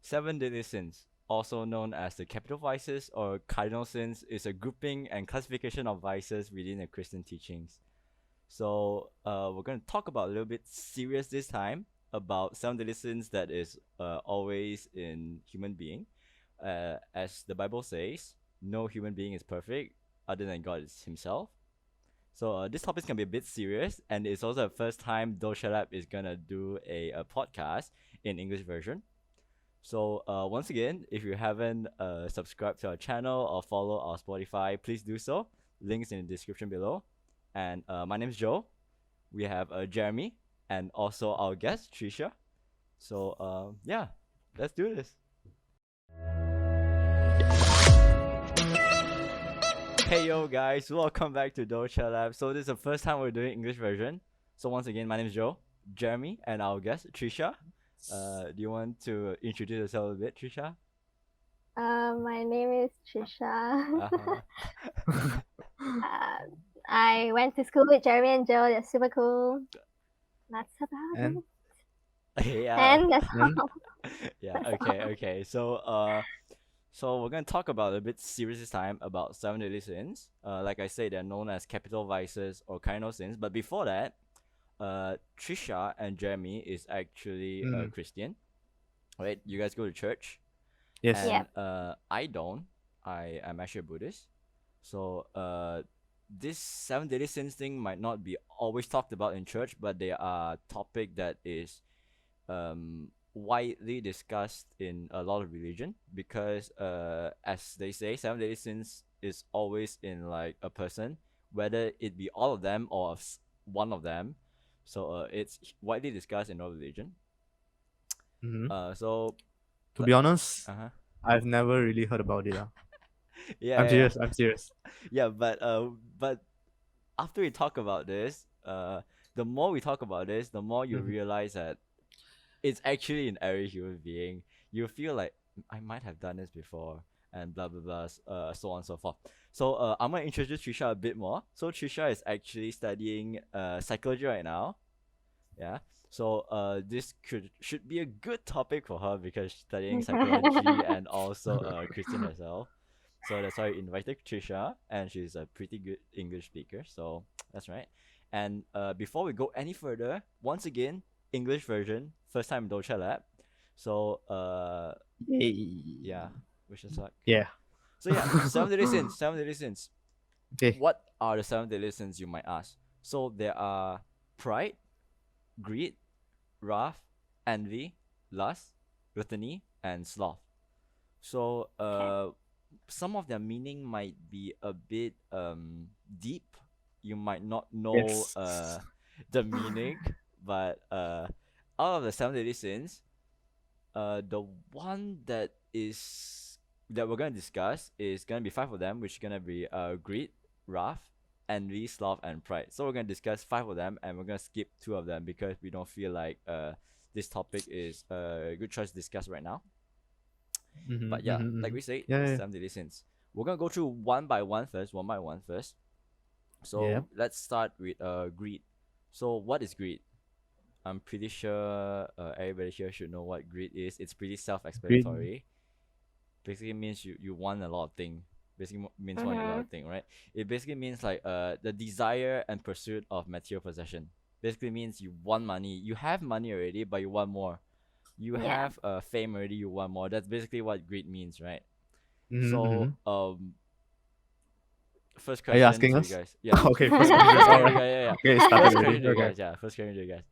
Seven deadly sins, also known as the capital vices or cardinal sins, is a grouping and classification of vices within the Christian teachings. So we're going to talk about a little bit serious this time about seven deadly sins that is always in human being. As the Bible says, no human being is perfect other than God is himself. So this topic can be a bit serious, and it's also the first time DolceLab is gonna do a podcast in English version. So once again, if you haven't subscribed to our channel or follow our Spotify, please do so. Links in the description below. And my name is Joe. We have Jeremy and also our guest Trisha. So yeah, let's do this. Hey yo guys, welcome back to DolceLab. So this is the first time we're doing English version. So once again, my name is Joe, Jeremy, and our guest Trisha. Do you want to introduce yourself a bit, Trisha? My name is Trisha. Uh-huh. I went to school with Jeremy and Joe. They're super cool. That's about And it. Yeah. And that's and all. Yeah. That's Okay. So we're gonna talk about a bit serious this time about seven deadly sins. Like I said, they're known as capital vices or cardinal sins. But before that, Trisha and Jeremy is actually Christian, right? You guys go to church, yes, and Yeah. I don't. I'm actually a Buddhist. So this seven deadly sins thing might not be always talked about in church, but they are topic that is widely discussed in a lot of religion because as they say, seven deadly sins is always in like a person, whether it be all of them or one of them. So it's widely discussed in all religion. So to be honest, uh-huh. I've never really heard about it. Yeah, I'm serious. yeah, but after we talk about this, the more we talk about this, the more you realize that it's actually in every human being. You feel like I might have done this before, and blah blah blah, so on and so forth. So I'm gonna introduce Trisha a bit more. So Trisha is actually studying psychology right now. Yeah. So this should be a good topic for her because she's studying psychology and also Christian herself. So that's why we invited Trisha, and she's a pretty good English speaker. So that's right. And before we go any further, once again, English version, first time in DolceLab. So yeah, wish us luck. Yeah. So yeah, seven deadly sins. Seven deadly sins. Okay. What are the seven deadly sins, you might ask? So there are pride, greed, wrath, envy, lust, gluttony, and sloth. So some of their meaning might be a bit deep. You might not know Yes. the meaning, but out of the seven deadly sins, the one that we're gonna discuss is gonna be five of them, which is gonna be greed, wrath, envy, sloth, and pride. So we're gonna discuss five of them, and we're gonna skip two of them because we don't feel like this topic is a good choice to discuss right now. But yeah, like we said, Yeah. seven deadly sins. We're gonna go through one by one first. So Yeah. let's start with greed. So what is greed? I'm pretty sure everybody here should know what greed is. It's pretty self-explanatory. Basically means you want a lot of things. Basically means wanting a lot of things, right? It basically means like the desire and pursuit of material possession. Basically means you want money. You have money already, but you want more. You have fame already, you want more. That's basically what greed means, right? So first question Are you asking to us? you guys. Yeah. Okay. First First question, question. yeah. Okay, First started question already. to you Okay. guys. Yeah. First question to you guys.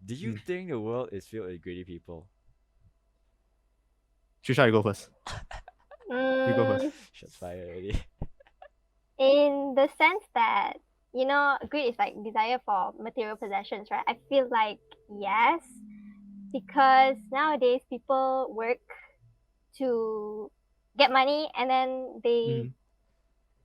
Do you think the world is filled with greedy people? Trisha, you go first. You go first. Shots fired already. In the sense that, greed is like desire for material possessions, right? I feel like yes, because nowadays people work to get money and then they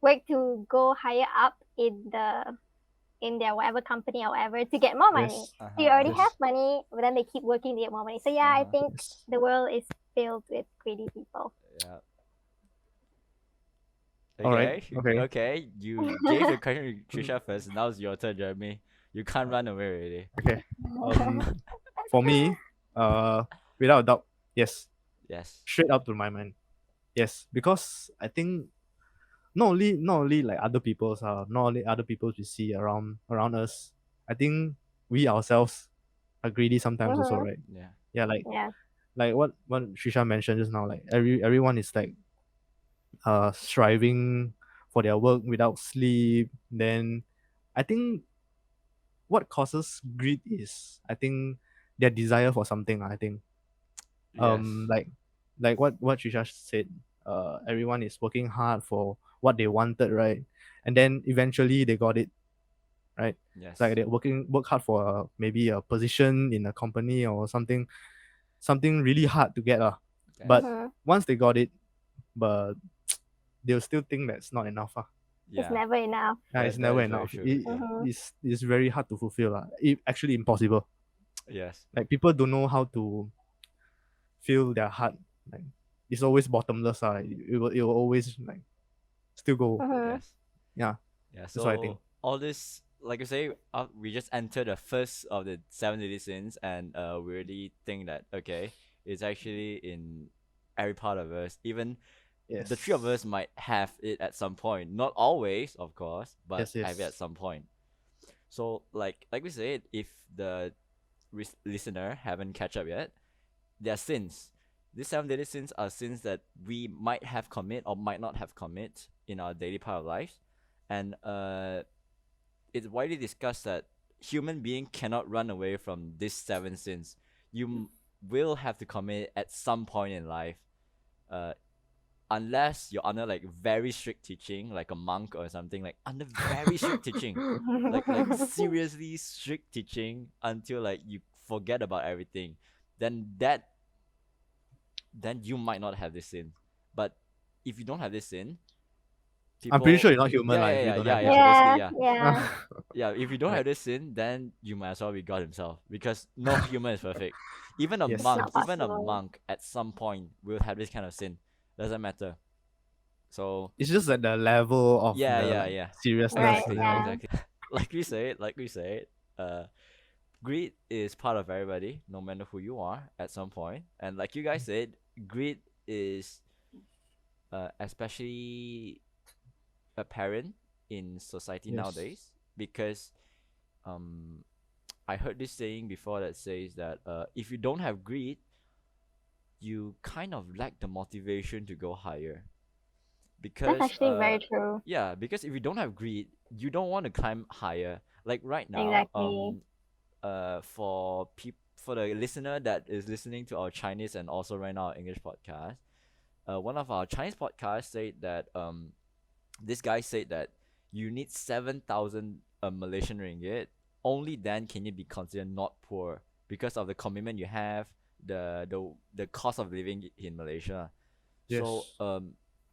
work to go higher up in their whatever company or whatever to get more money. Yes. So you already Yes. have money, but then they keep working to get more money. So yeah, I think Yes. the world is filled with greedy people. Yeah. Alright, okay. Okay. You gave the question to Trisha first. Now it's your turn, Jeremy. You can't run away already. Okay. For me, without a doubt, yes, Yes. straight up to my mind. Yes, because I think not only like other people's not only other people we see around us. I think we ourselves are greedy sometimes also, Mm-hmm. right? Yeah. Yeah, Yeah. like what Trisha mentioned just now, like everyone is like striving for their work without sleep. Then I think what causes greed is, I think, their desire for something. I think Yes. like what Trisha said, everyone is working hard for what they wanted, right? And then eventually they got it, right? It's like Yes. they work hard for maybe a position in a company or something really hard to get but Yes. Mm-hmm. once they got it, but they'll still think that's not enough. It's Yeah. never enough. Yeah, it's That never is very enough. true. Yeah. Mm-hmm. It's very hard to fulfill. Actually impossible. Yes. Like people don't know how to fill their heart. Like it's always bottomless. It will always like still go. Mm-hmm. Yes. Yeah, Yeah. that's what I think. So all this, like you say, we just entered the first of the seven deadly sins, and we really think that okay, it's actually in every part of us. Even the three of Yes. us might have it at some point. Not always, of course, but Yes, have it at yes. some point. So like we said, if the listener haven't catch up yet, they are sins. These seven deadly sins are sins that we might have commit or might not have commit in our daily part of life, and it's widely discussed that human being cannot run away from these seven sins. You will have to commit at some point in life, uh, unless you're under like very strict teaching, like a monk or something, like under very strict teaching, like seriously strict teaching until like you forget about everything, then then you might not have this sin. But if you don't have this sin, I'm pretty people, sure you're not human, yeah, like, yeah, if you yeah, don't yeah, have this. yeah, basically, Yeah. yeah, Yeah. yeah. If you don't Right. have this sin, then you might as well be God himself, because no human is perfect. Even a Yes. monk, Not even a possible. monk at some point will have this kind of sin. Doesn't matter. So It's just at the level of yeah, the yeah, like yeah. seriousness, Right. Exactly, you know. Yeah. exactly. Like we said, uh, greed is part of everybody, no matter who you are, at some point. And like you guys said, greed is especially apparent in society Yes. nowadays, because um, I heard this saying before that says that if you don't have greed, you kind of lack the motivation to go higher, That's because actually very true. yeah, because if you don't have greed, you don't want to climb higher. Like right now, Exactly. for the listener that is listening to our Chinese and also right now our English podcast, one of our Chinese podcasts said that this guy said that you need 7,000 Malaysian ringgit. Only then can you be considered not poor, because of the commitment you have, the cost of living in Malaysia. So Yes.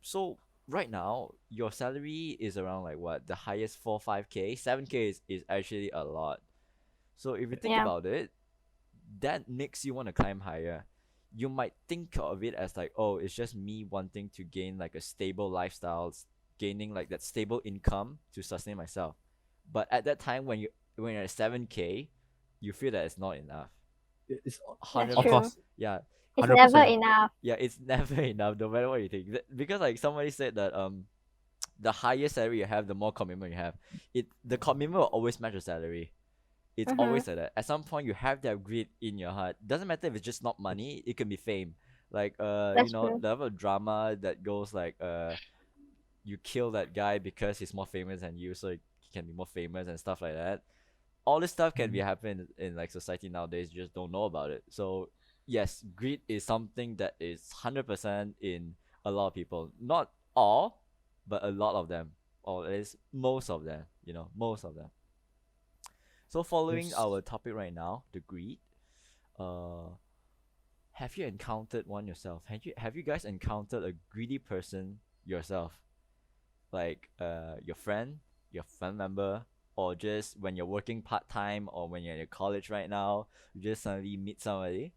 so right now your salary is around like what, the highest 4 5K, 7K is actually a lot. So if you think Yeah. about it, that makes you want to climb higher. You might think of it as like, oh, it's just me wanting to gain like a stable lifestyle, gaining like that stable income to sustain myself. But at that time when you're at 7K, you feel that it's not enough. It's That's of 100%. true. course Yeah. It's never 100%. enough. Yeah, it's never enough, no matter what you think. Because like somebody said that the higher salary you have, the more commitment you have. The commitment will always match the salary. It's Mm-hmm. always like that. At some point, you have that greed in your heart. Doesn't matter if it's just not money. It can be fame. Like That's true. the level of drama that goes like you kill that guy because he's more famous than you, so he can be more famous and stuff like that. All this stuff can be Mhm. happening in like society nowadays. You just don't know about it. So yes, greed is something that is 100% in a lot of people. Not all, but a lot of them, or at least most of them. Most of them. So following Yes. our topic right now, the greed. Uh, have you encountered one yourself? Have you guys encountered a greedy person yourself? Like your friend, your family member, or just when you're working part time, or when you're in college right now, you just suddenly meet somebody.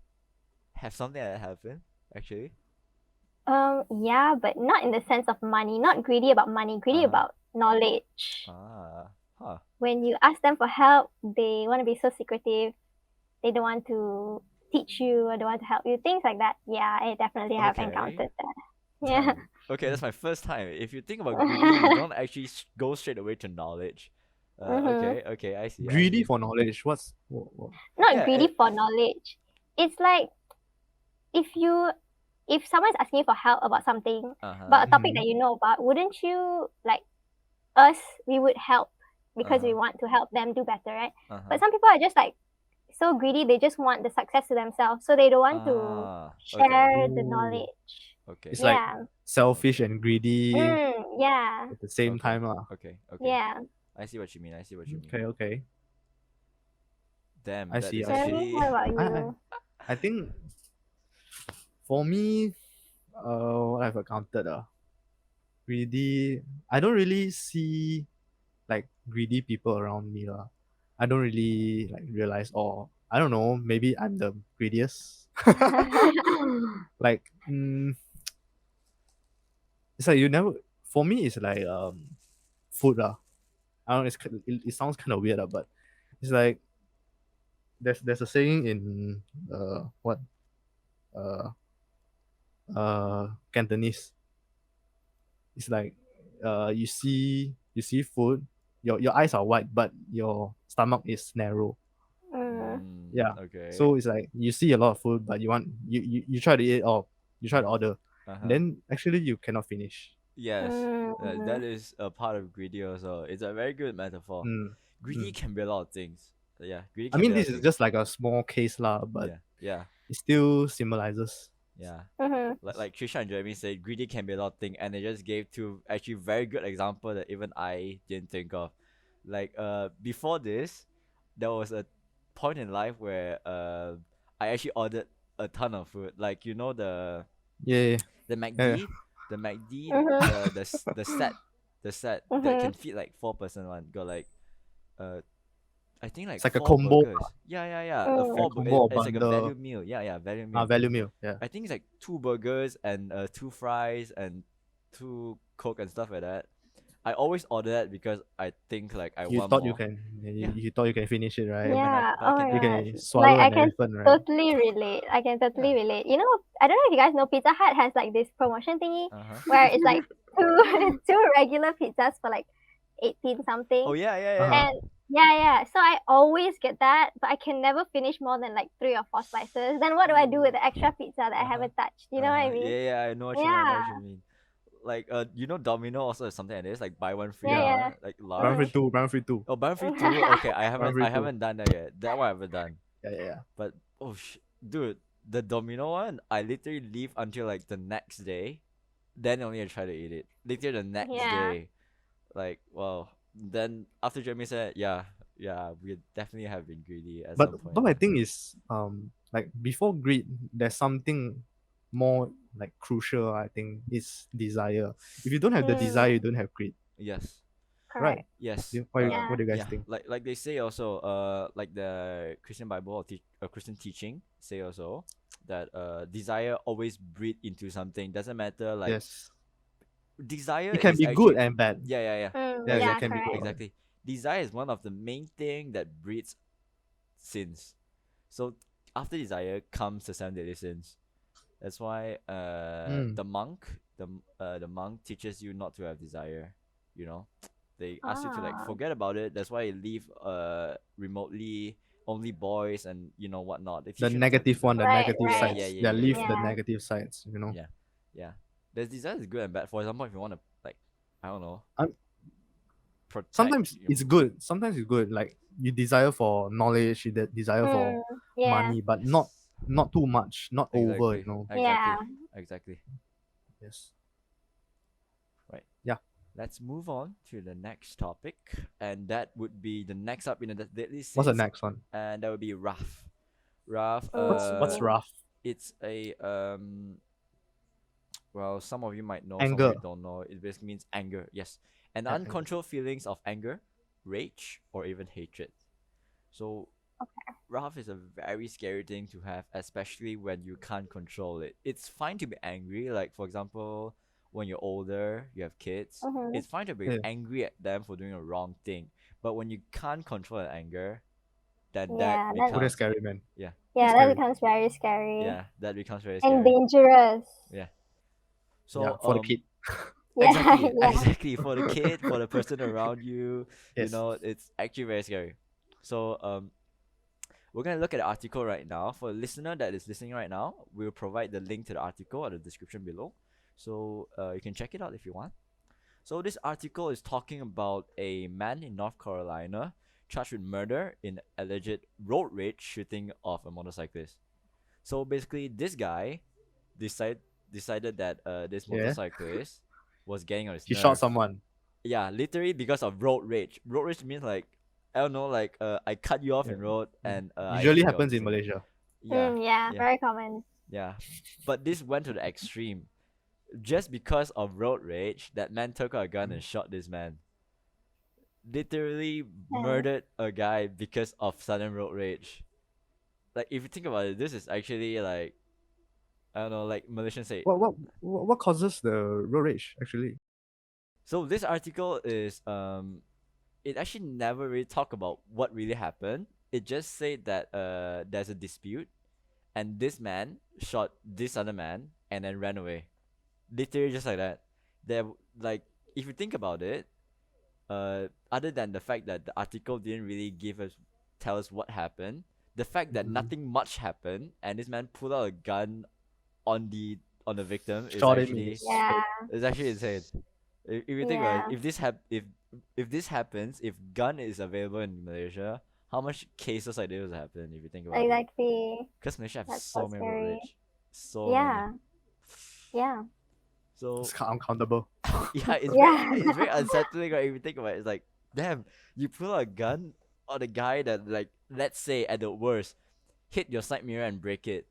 Have something like that happen? Actually. Yeah, but not in the sense of money. Not greedy about money. Uh Greedy huh. about knowledge. Ah. Huh. When you ask them for help, they want to be so secretive. They don't want to teach you or don't want to help you, things like that. Yeah, I definitely have Okay. encountered that. Yeah. Damn. Okay, that's my first time. If you think about greedy, you don't actually go straight away to knowledge. Okay, I see. Greedy for knowledge. What? Not Yeah, greedy for knowledge. It's like if you if someone's asking you for help about something, about a topic that you know about, wouldn't you like us? We would help because we want to help them do better, right? But some people are just like so greedy. They just want the success to themselves, so they don't want to share the Ooh. knowledge. Okay. It's like Yeah. selfish and greedy Yeah. at the same Okay. time. Okay. Yeah. I see what you mean. Okay. Damn, I that see. is I see. actually What about I, you? I think for me, what I've encountered, greedy. I don't really see like greedy people around me, lah. I don't really like realize, or I don't know, maybe I'm the greediest. Like, it's like you never. For me, it's like food, lah. I don't know. It sounds kind of weird, but it's like there's a saying in what Cantonese. It's like you see food, your eyes are wide, but your stomach is narrow. Yeah. Okay. So it's like you see a lot of food, but you try to eat it all. You try to order. Then actually you cannot finish. Yes, that is a part of greedy also. It's a very good metaphor. Greedy can be a lot of things. Yeah, greedy I can mean, be a lot this of is things. just like a small case lah, but Yeah. it still symbolizes. Yeah. Like Trisha and Jeremy said, greedy can be a lot of things, and they just gave two actually very good example that even I didn't think of. Like before this, there was a point in life where I actually ordered a ton of food. Like you know the Yeah. MACD, the MACD, the set that can feed like 4-person one got like I think like It's like a 4 combo. burgers. Yeah. Like a combo or It's like a bundle. value meal. Yeah, value meal. Value meal. Yeah. I think it's like 2 burgers and 2 fries and 2 Coke and stuff like that. I always order that because I think like I You want thought more. you can. You thought you can finish it, right? Yeah. but I Oh my can You gosh. can swallow Like I an can elephant, right? totally relate. I can totally relate. You know, I don't know if you guys know, Pizza Hut has like this promotion thingy where it's like two regular pizzas for like 18 something. Oh yeah. And yeah. So I always get that, but I can never finish more than like 3 or 4 slices. Then what do I do with the extra pizza that I haven't touched? You know what I mean? Yeah, I know what you mean. I know what you mean. Like you know Domino also has something like this, like buy one free Yeah. one, like large. Round free two. Oh, buy one free 2. Okay, I haven't done that yet. That one I haven't done. Yeah. But dude, the Domino one, I literally leave until like the next day, then only I try to eat it. Literally the next day, like wow. Then after Jeremy said, yeah, we definitely have been greedy at some point. But I think is like before greed, there's something more like crucial. I think is desire. If you don't have the desire, you don't have greed. Yes. Correct. Right. Yes. What do you guys think? Like they say also, like the Christian Bible or Christian teaching say also that desire always breed into something. Doesn't matter like desire. It can is be actually, good and bad. Yeah. It can be good. Exactly. Desire is one of the main thing that breeds sins. So after desire comes the 7 deadly sins. That's why the monk teaches you not to have desire. You know, they ask you to like forget about it. That's why you leave remotely only boys and you know whatnot. The negative one, the negative sides. Yeah, leave the negative sides. You know. Yeah. There's desire is good and bad. For example, if you want to like, I don't know. Protect, sometimes it's good. Sometimes it's good. Like you desire for knowledge, you desire for money, but not too much, not over. You know. Exactly. Yes. Right. Yeah. Let's move on to the next topic, and that would be the next up in the deadly sins. What's the next one? And that would be wrath. Wrath. What's wrath? It's a well, some of you might know, anger. some of you don't know. It basically means anger. Yes, and uncontrolled feelings of anger, rage, or even hatred. So, wrath is a very scary thing to have, especially when you can't control it. It's fine to be angry, like for example, when you're older, you have kids. It's fine to be angry at them for doing a wrong thing, but when you can't control that anger, then Yeah, that that- Oh, that's becomes scary, man. yeah, Yeah, that scary. becomes very scary yeah, that becomes very and scary. dangerous. Yeah. Yeah, So for the kid. Yeah, exactly, yeah. exactly for the kid, for the person around you, you Yes. know, it's actually very scary. So we're gonna look at the article right now. For the listener that is listening right now, we'll provide the link to the article or the description below, so you can check it out if you want. So this article is talking about a man in North Carolina charged with murder in alleged road rage shooting of a motorcyclist. So basically, this guy decide decided that this Yeah. motorcyclist was getting on his He shot nerve. someone. Yeah, literally because of road rage. Road rage means like, I don't know, like I cut you off Yeah. in road and I Usually hit your happens in thing. Malaysia. Yeah, Yeah, yeah, very common. yeah. But this went to the extreme. Just because of road rage, that man took out a gun and shot this man. Literally murdered a guy because of sudden road rage. Like if you think about it, this is actually like, I don't know, like Malaysians say. What causes the road rage actually? So this article is it actually never really talk about what really happened. It just said that there's a dispute and this man shot this other man and then ran away. Literally just like that. There, like, if you think about it, other than the fact that the article didn't really tell us what happened, the fact that Mhm. nothing much happened and this man pulled out a gun on the victim is Shot him in actually his Yeah, is actually insane. If you think about it, Yeah. if this happens, if gun is available in Malaysia, how much cases like this will happen if you think about it? exactly. Because Malaysia have That's so so many road scary. rage, so Yeah, many. yeah. So It's uncountable. yeah, Yeah. it's very unsettling, right? If you think about it, it's like, damn, you pull out a gun on a guy that, like, let's say at the worst, hit your side mirror and break it,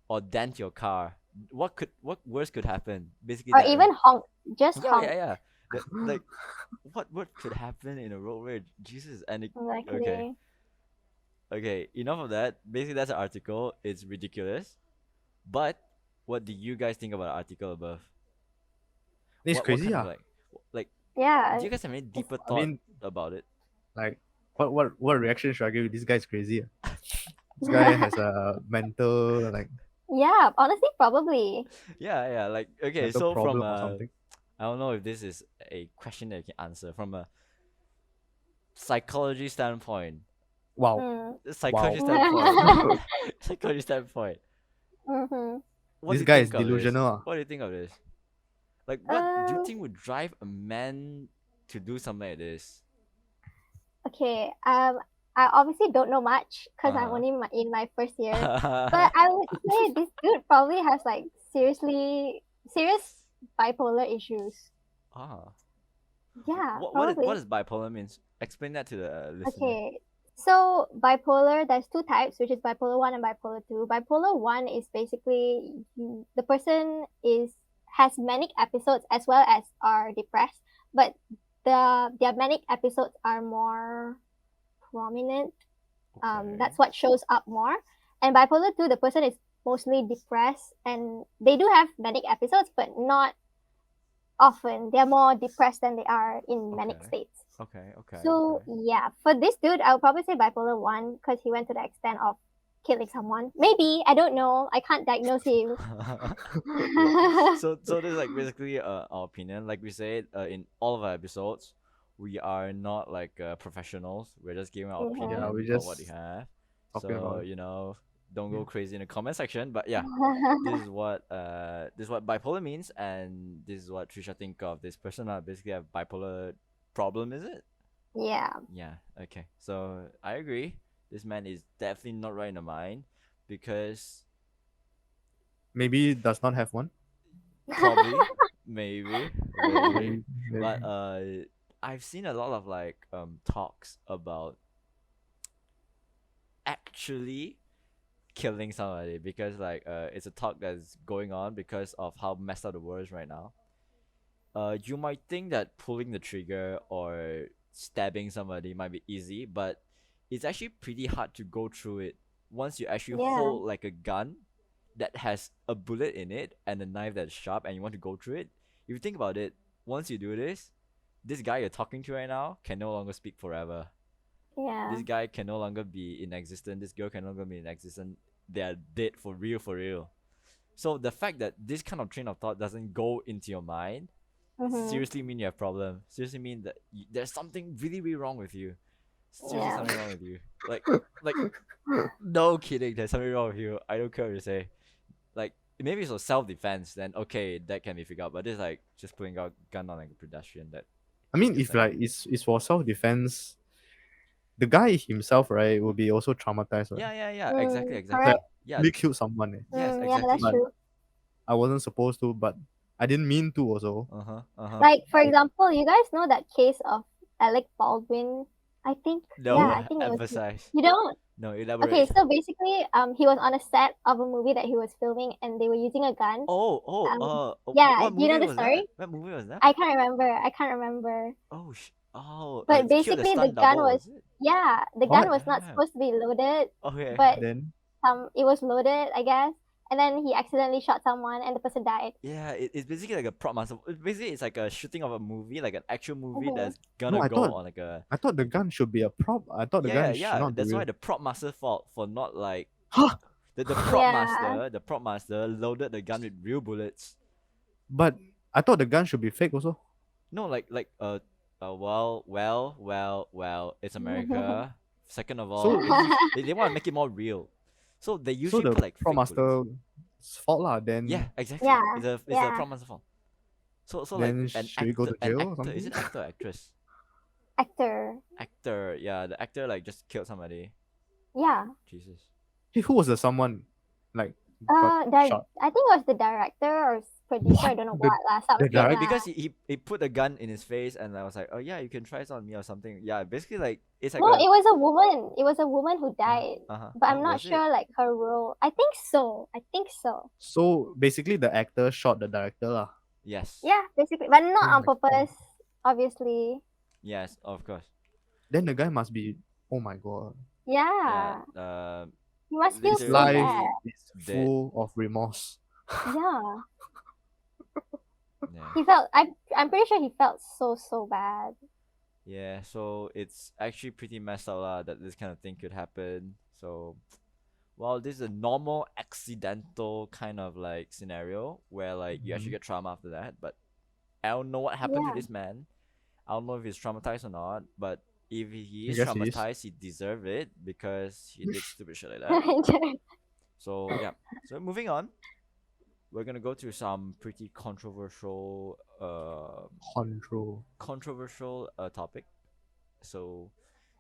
or dent your car. What worse could happen? Basically, Or that, even right? honk, just Yeah, honk. yeah, yeah. Like, what could happen in a road rage? Jesus, and okay, Exactly. okay. Enough of that. Basically, that's an article. It's ridiculous. But what do you guys think about the article above? It's What crazy, kind of yeah. like Yeah, do you guys have any deeper I thought mean, about it? like, what reaction should I give? This guy's crazy. This guy has a mental yeah. Honestly, probably. Yeah, yeah. Like, okay, mental so from problem or something. I don't know if this is a question that you can answer from a psychology standpoint. Wow. Mm. Psychology Wow. standpoint. Psychology standpoint. Mm-hmm. What This do you guy think is of this? delusional. Ah. What do you think of this? Like, what do you Um. think would drive a man to do something like this? Okay. I obviously don't know much because I'm Uh-huh. only in my first year. But I would say this dude probably has like serious bipolar issues. Ah. Yeah, What probably. does bipolar means? Explain that to the listener. Okay. So bipolar, there's two types, which is bipolar 1 and bipolar 2. Bipolar 1 is basically the person has manic episodes as well as are depressed, but their manic episodes are more prominent. Okay. That's what shows up more. And bipolar 2, the person is mostly depressed and they do have manic episodes, but not often. They're more depressed than they are in manic Okay. states. Okay. So Okay. yeah, for this dude, I would probably say bipolar 1 because he went to the extent of killing someone. Maybe, I don't know. I can't diagnose him. Yeah. So this is like basically our opinion. Like we said in all of our episodes, we are not like professionals. We're just giving our Mhm. opinion Yeah, we about what we just have. talking So about it. you know, don't go Yeah. crazy in the comment section. But yeah, this is what bipolar means, and this is what Trisha think of this person. Basically, have bipolar problem. Is it? Yeah. Yeah. Okay. So I agree. This man is definitely not right in the mind because Maybe does not have one. probably, maybe, maybe. Maybe. But I've seen a lot of like talks about actually killing somebody because like it's a talk that's going on because of how messed up the world is right now. You might think that pulling the trigger or stabbing somebody might be easy, but it's actually pretty hard to go through it once you actually Yeah. hold like a gun that has a bullet in it and a knife that's sharp and you want to go through it. If you think about it, once you do this guy you're talking to right now can no longer speak forever. Yeah. This guy can no longer be in existence. This girl can no longer be in existence. They are dead for real, for real. So the fact that this kind of train of thought doesn't go into your mind Mm-hmm. seriously mean you have problem. Seriously mean that there's something really, really wrong with you. Seriously, Yeah. something wrong with you. Like, no kidding. There's something wrong with you. I don't care what you say. Like, maybe it's for self-defense. Then okay, that can be figured out. But this like just putting out gun on like a pedestrian. That I mean, just if like it's for self defense, the guy himself, right, will be also traumatized, right? yeah. Exactly, Mm, exactly. correct. Yeah. They killed someone. Yes, Yeah, that's exactly. true. I wasn't supposed to, but I didn't mean to also. Like, for example, you guys know that case of Alec Baldwin? I think, No, yeah, I think it was. emphasize. You don't? No, Okay, elaborate. so basically, he was on a set of a movie that he was filming, and they were using a gun. Yeah, What do you know movie the was story? that? What movie was that? I can't remember. I can't remember. Like But kill the basically, the stunt gun double, was, was it? yeah, the What? gun was not Damn. supposed to be loaded, Okay. but Then it was loaded, I guess, and then he accidentally shot someone, and the person died. Yeah, it's basically like a prop master. Basically, it's like a shooting of a movie, like an actual movie Mhm. that's no, gonna I go thought on like a. I thought the gun should be a prop. I thought the gun should not be That's why real. the prop master fault for not like Huh? the Yeah. prop master loaded the gun with real bullets. But I thought the gun should be fake also. No, it's America. Second of all, So- they want to make it more real, so they So usually the put like prop fake bullets. master's fault lah. Then Yeah, exactly. Yeah, It's a yeah. prop master fault. So Then like an should we go to jail or actor, is something? it actor or actress? Actor. Actor, yeah, the actor like just killed somebody. Yeah. Jesus. Hey, who was the someone? Like got shot. I think it was the director or producer. I don't know The- what last time. the Yeah, direct- because he put a gun in his face and I was like, oh yeah, you can try this on me or something. Yeah, basically like it's like No, it was a woman. It was a woman who died. But I'm not was it? sure like her role. I think so. So basically, the actor shot the director lah. Yes. Yeah, basically, but not Oh on my God. purpose, obviously. Yes, of course. Then the guy must be. Oh my god. Yeah. Yeah. You must feel His so Literally- life bad. is Dead. full of remorse. Yeah. Yeah. He felt. I'm pretty sure he felt so bad. Yeah, so it's actually pretty messed up lah that this kind of thing could happen. So, well, this is a normal accidental kind of like scenario where like you actually get trauma after that. But I don't know what happened to Yeah. this man. I don't know if he's traumatized or not. But if he is guess he is. traumatized, he deserves it because he did stupid shit like that. So yeah. So moving on, we're gonna go to some pretty controversial Control. topic. So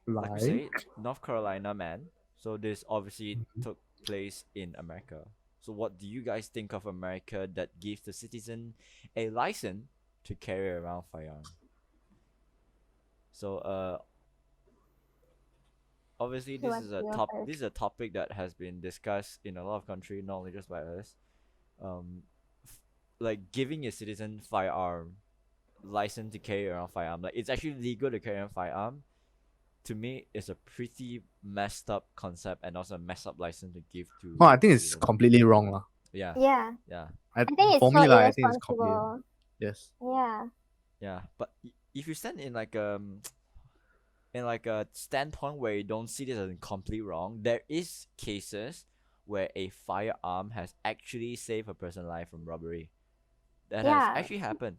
like we Like. say, North Carolina man. So this obviously Mhm. took place in America. So what do you guys think of America that gives the citizen a license to carry around firearm? So obviously Who this wants is to a go first? this is a topic that has been discussed in a lot of countries, not only just by us. Like giving a citizen firearm license to carry around firearm, like it's actually legal to carry around firearm. To me, it's a pretty messed up concept and also a messed up license to give to. Oh, I think it's citizen. completely wrong lah. Yeah, Yeah. yeah, I think it's for so me lah, I think it's completely irresponsible. yes. Yeah. yeah. But if you stand in like in like a standpoint where you don't see this as complete wrong, there is cases where a firearm has actually saved a person's life from robbery. That Yeah. has actually happened.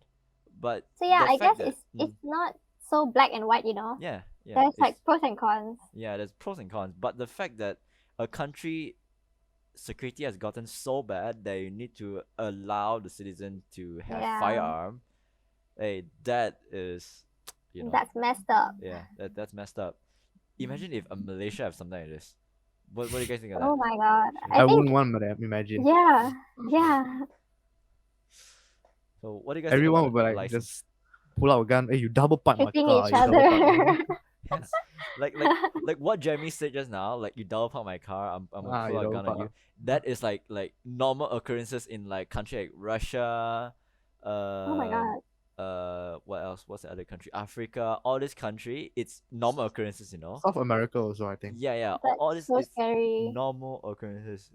But So yeah, the I fact guess that- it's not so black and white, you know. yeah, There's it's- like pros and cons. yeah, there's pros and cons. But the fact that a country security has gotten so bad that you need to allow the citizen to have Yeah. firearm, hey, that is, you know, That's messed up. yeah, that's messed up. Imagine if Malaysia have something like this. What do you guys think of Oh that? my god. I I think wouldn't want to imagine. yeah. Yeah. So what do you guys Everyone think would about be like license? just pull out a gun. Hey, you double part my Shooting car. each you double part my-" other. Yes. like what Jeremy said just now, like you double park my car, I'm gonna pull you out a double gun on park. you. That is like normal occurrences in like country like Russia, Oh my god. what else? What's the other country? Africa, all this country, it's normal occurrences, you know. South America also, I think. Yeah, That's all this so is scary. normal occurrences.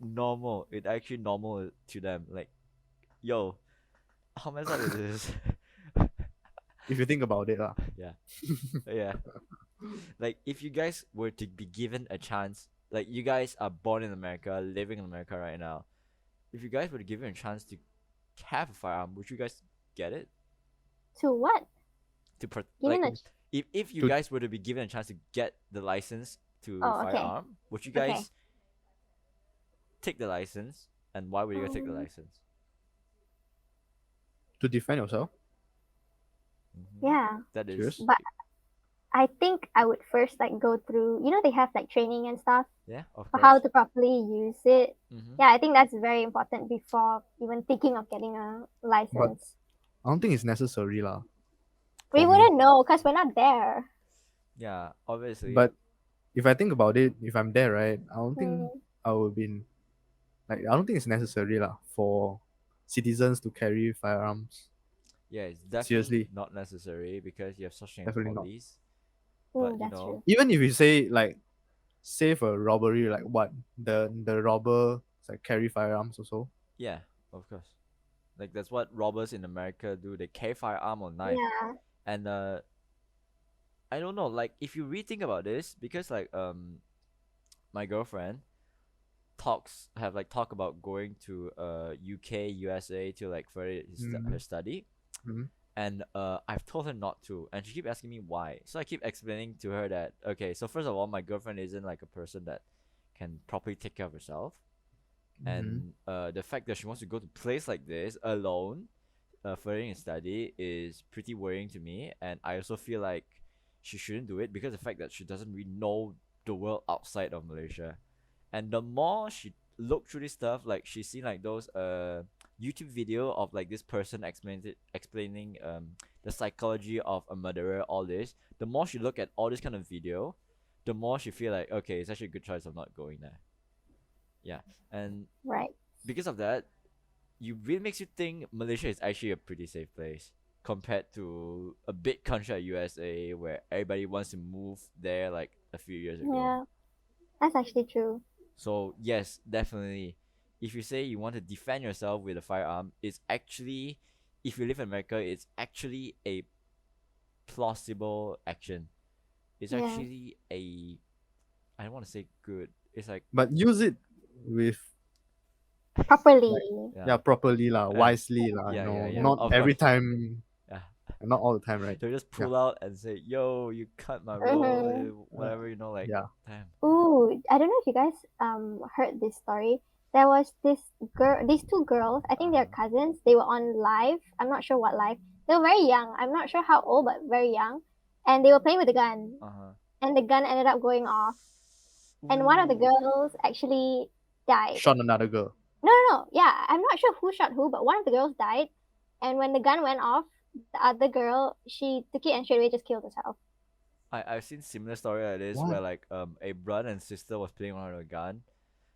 Normal, it actually normal to them. Like, yo, how messed up is this? If you think about it lah. Yeah. Like if you guys were to be given a chance, like you guys are born in America, living in America right now. If you guys were to given a chance to have a firearm, would you guys get it? To what? Like Given a. if you To- guys were to be given a chance to get the license to Oh, okay. firearm, would you Okay. guys take the license? And why would you guys take the license? To defend yourself. Yeah. That is Serious? But I think I would first like go through. They have like training and stuff yeah, of for course. how to properly use it. Mhm. Yeah, I think that's very important before even thinking of getting a license. I don't think it's necessary lah. We for me. wouldn't know because we're not there. Yeah, obviously. But if I think about it, if I'm there, right, I don't think Mm. I would be like I don't think it's necessary lah for citizens to carry firearms. yeah, it's definitely Seriously. not necessary because you have such thing as Definitely not. police. But you That's know, true. Even if you say like save a robbery, like what the robber like carry firearms also. yeah, of course. Like that's what robbers in America do. They carry firearm or knife. Yeah. And I don't know, like if you rethink about this, because like my girlfriend talk about going to UK, USA to like further her study. Mhm. And I've told her not to, and she keep asking me why. So I keep explaining to her that okay, so first of all, my girlfriend isn't like a person that can properly take care of herself, and the fact that she wants to go to place like this alone, furthering her study is pretty worrying to me. And I also feel like she shouldn't do it because the fact that she doesn't really know the world outside of Malaysia. And the more she looked through this stuff, like she's seen like those YouTube video of like this person explaining the psychology of a murderer, all this. The more she look at all this kind of video, the more she feel like okay, it's actually a good choice of not going there. Yeah, and Right. because of that, you really makes you think Malaysia is actually a pretty safe place compared to a big country like USA where everybody wants to move there like a few years ago. Yeah. That's actually true. So yes, definitely. If you say you want to defend yourself with a firearm, it's actually, if you live in America, it's actually a plausible action. It's Yeah. actually a, I don't want to say good. It's like But use it with Properly. yeah properly lah, wisely lah. yeah, you know, yeah, yeah, not of every course. time, yeah. not all the time, right? So you just pull out and say, "Yo, you cut my road," whatever, you know, like Yeah. damn. Ooh, I don't know if you guys heard this story. There was these two girls. I think they're cousins. They were on live. I'm not sure what live. They were very young. I'm not sure how old, but very young. And they were playing with a gun. And the gun ended up going off. And one of the girls actually died. Shot another girl. No. Yeah, I'm not sure who shot who, but one of the girls died. And when the gun went off, the other girl, she took it and straight away just killed herself. I've seen similar story like this What? where like a brother and sister was playing around with a gun.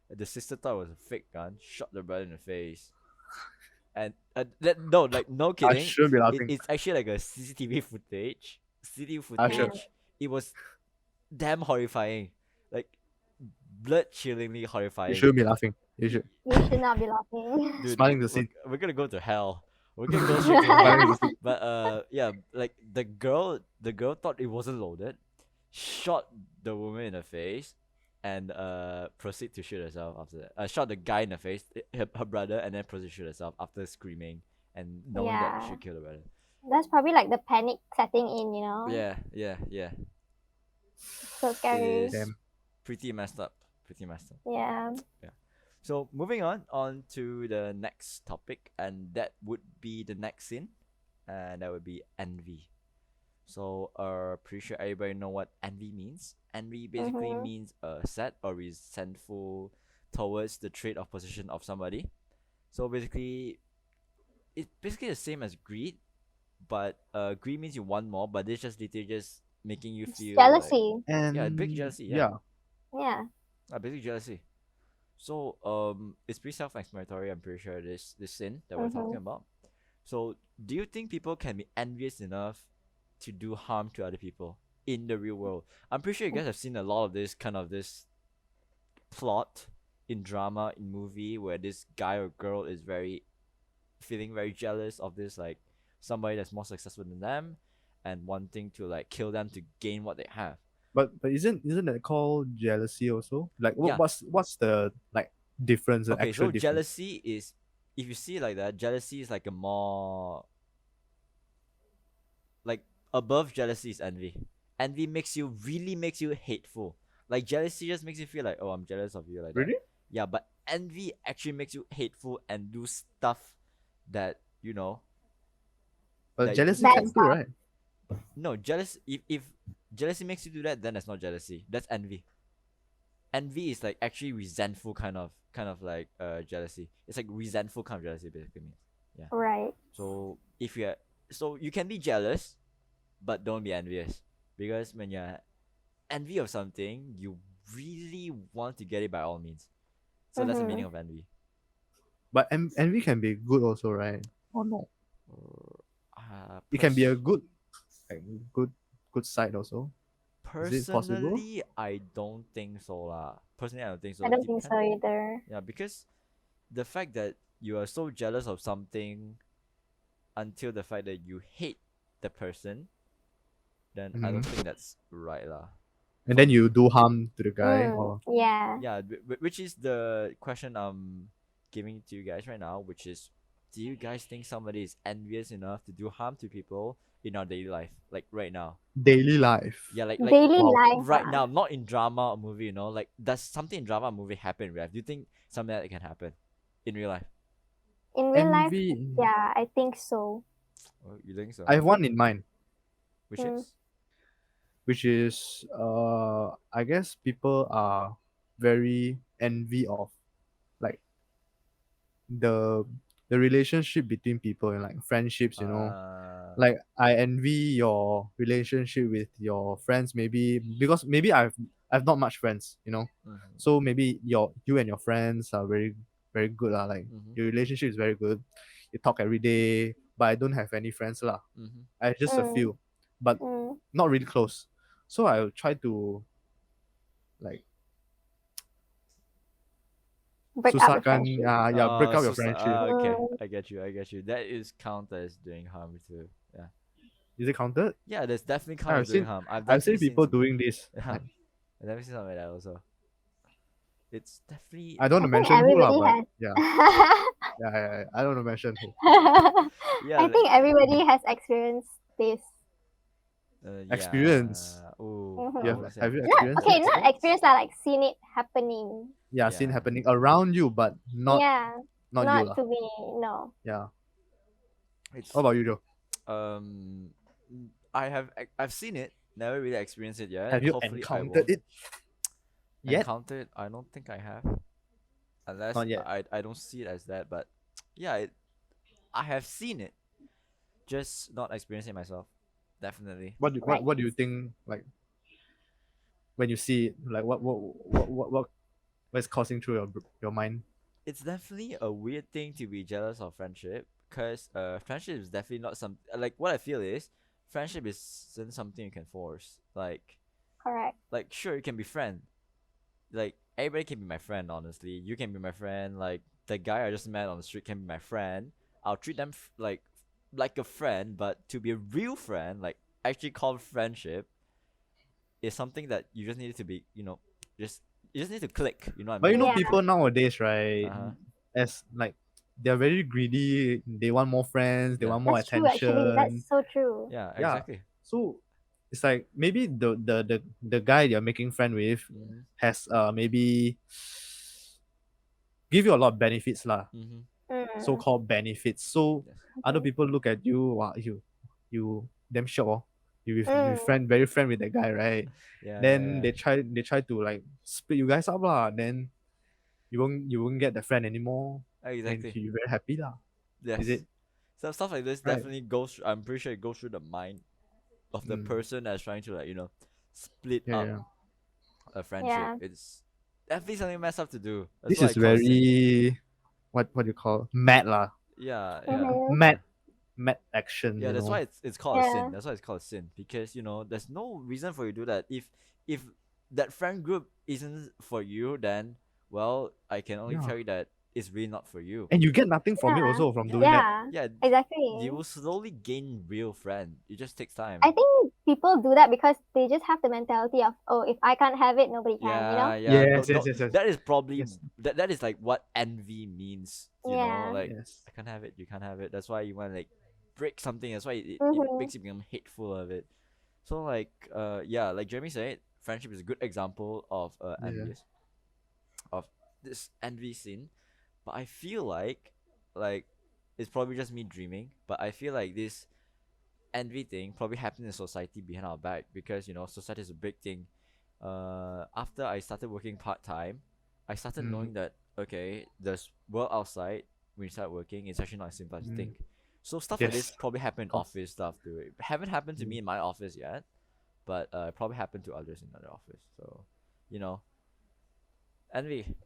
The sister thought it was a fake gun, shot the brother in the face. And no kidding. I shouldn't be laughing. It's actually like a CCTV footage. I should- It was damn horrifying. Like blood chillingly horrifying. You shouldn't be laughing. You should. You should not be laughing. Dude, Smiling the we're- scene. We're gonna go to hell. We're gonna go straight to hell. But yeah, like the girl thought it wasn't loaded, shot the woman in the face, and proceed to shoot herself after that. Shot the guy in the face, her brother, and then proceed to shoot herself after screaming and knowing that Yeah. she killed the brother. That's probably like the panic setting in, you know? Yeah. So scary. It is Damn. pretty messed up. Pretty messed up. Yeah. So moving on to the next topic, and that would be the next sin, and that would be envy. So pretty sure everybody know what envy means. Envy basically means sad or resentful towards the trait or position of somebody. So basically, it's basically the same as greed, but greed means you want more, but it's just literally just making you feel Jealousy. And Yeah, big jealousy, yeah. Yeah. Yeah. basically jealousy. So it's pretty self-explanatory. I'm pretty sure this sin that we're talking about. So do you think people can be envious enough to do harm to other people in the real world? I'm pretty sure you guys have seen a lot of this plot in drama, in movie, where this guy or girl is feeling very jealous of this like somebody that's more successful than them and wanting to like kill them to gain what they have. But isn't that called jealousy also? Like Yeah. what's the like difference, the Okay, actual so difference? jealousy is, if you see it like that, jealousy is like a more, like, above jealousy is envy. Envy makes you hateful. Like jealousy just makes you feel like, oh, I'm jealous of you, like that. Really? Yeah, but envy actually makes you hateful and do stuff that But that jealousy Bad can too, stuff. right? no jealous. If jealousy makes you do that, then that's not jealousy. That's envy. Envy is like actually resentful kind of like jealousy. It's like resentful kind of jealousy basically means. Yeah. Right. So if you're so you can be jealous, but don't be envious, because when you're envy of something, you really want to get it by all means. So that's the meaning of envy. But envy can be good also, right? Or no? It can be a Pers- good, like, good side also. Is it possible? Personally, I don't think so lah. Personally, I don't think so. I don't think so either. Yeah, because the fact that you are so jealous of something until the fact that you hate the person, then I don't think that's right lah. And then you do harm to the guy, or Yeah. Yeah, which is the question I'm giving to you guys right now, which is, do you guys think somebody is envious enough to do harm to people in our daily life, like right now? daily life. Yeah, like Daily Wow. life. right now, not in drama or movie. Like, does something in drama or movie happen in real life? Do you think something like that can happen in real life? In real life, Envy. yeah, I think so. Oh, you think so? I have one in mind, Which Mm. is which is I guess people are very envy of, like, the relationship between people and like friendships, like I envy your relationship with your friends, maybe because maybe I've not much friends, mhm, so maybe you and your friends are very very good lah, like mhm, your relationship is very good, you talk every day, but I don't have any friends lah. mhm. I just a Mm. few, but Mm. not really close, so I'll try to, like, Break up the susahkan, friendship. break up your So friendship. okay, Mm. I get you. That is counted as doing harm too. Yeah, Is it counted? yeah, there's definitely I've counted as doing seen harm. I've I've seen definitely people seen. doing this. Yeah, Like, I've definitely seen something like that also. It's definitely. I don't I want to think mention who lah, everybody but has. yeah, I don't want to mention who. Yeah, I think everybody has experienced this. yeah. Experience. Oh, Mhm. Have you Not experienced okay, it? not experience lah, like seen it happening. Yeah, seen Yeah. happening around you, but not Yeah, not you lah. not to me. No. Yeah. It's What about you, Joe? um, I've seen it, never really experienced it yet. Have you Hopefully I encountered won't. it yet? Encountered? I don't think I have, unless Not yet. I don't see it as that. But yeah, I have seen it, just not experiencing it myself. Definitely. Right. What do you think, like, when you see it, like what's coursing through your mind? It's definitely a weird thing to be jealous of friendship, because friendship is definitely not some, like, what I feel is friendship isn't something you can force. Correct. Like sure, you can be friend, like everybody can be my friend. Honestly, you can be my friend. Like the guy I just met on the street can be my friend. I'll treat them like a friend, but to be a real friend, like actually called friendship, is something that you just need to be, just you just need to click. You know what I But mean? you know, Yeah. people nowadays, right? Uh-huh. As like, they're very greedy. They want more friends. They Yeah. want more That's true. attention. Actually, that's so true. Yeah, Yeah. exactly. So it's like maybe the guy you're making friend with Mhm. has maybe give you a lot of benefits lah, Mhm. Mm. so-called benefits. So Yes. other people look at you, wow, you damn sure you Mm. very friend with that guy, right? Yeah. Then yeah, they try to like split you guys up lah. Then you won't get the friend anymore. yeah. And Exactly. you're very happy lah. Yes. Is it? So stuff like this Right. definitely goes. I'm pretty sure it goes through the mind of the Mm. person that's trying to, like, split Yeah, up yeah. a friendship. Yeah. It's definitely something messed up to do. That's This why I is call it sin. very what do you call, mad lah. Yeah. Mhm. Mad action. Yeah, you that's know? why it's called a sin. Yeah. That's why it's called a sin, because there's no reason for you to do that. If that friend group isn't for you, then well, I can only Yeah. tell you that it's really not for you. And you get nothing from it Yeah. also from doing that. Yeah. Yeah, Exactly. you will slowly gain real friend. It just takes time. I think people do that because they just have the mentality of, oh, if I can't have it, nobody can, you know? Yeah. Yes, yes, yes, yes. That is probably Yes. that is like what envy means. You know, Yeah. like Yes. I can't have it, you can't have it. That's why you want to like break something. That's why it Mm-hmm. makes you become hateful of it. So like yeah, like Jeremy said, friendship is a good example of Yeah. envious of this envy scene. But I feel like it's probably just me dreaming. But I feel like this envy thing probably happened in society behind our back because society is a big thing. After I started working part time, I started Mm. knowing that okay, there's world outside when you start working. It's actually not as simple as you think. So stuff like this Yes. probably happen in Of course. office stuff too. It haven't happened to me Mm. in my office yet, but it probably happened to others in other office. So, envy.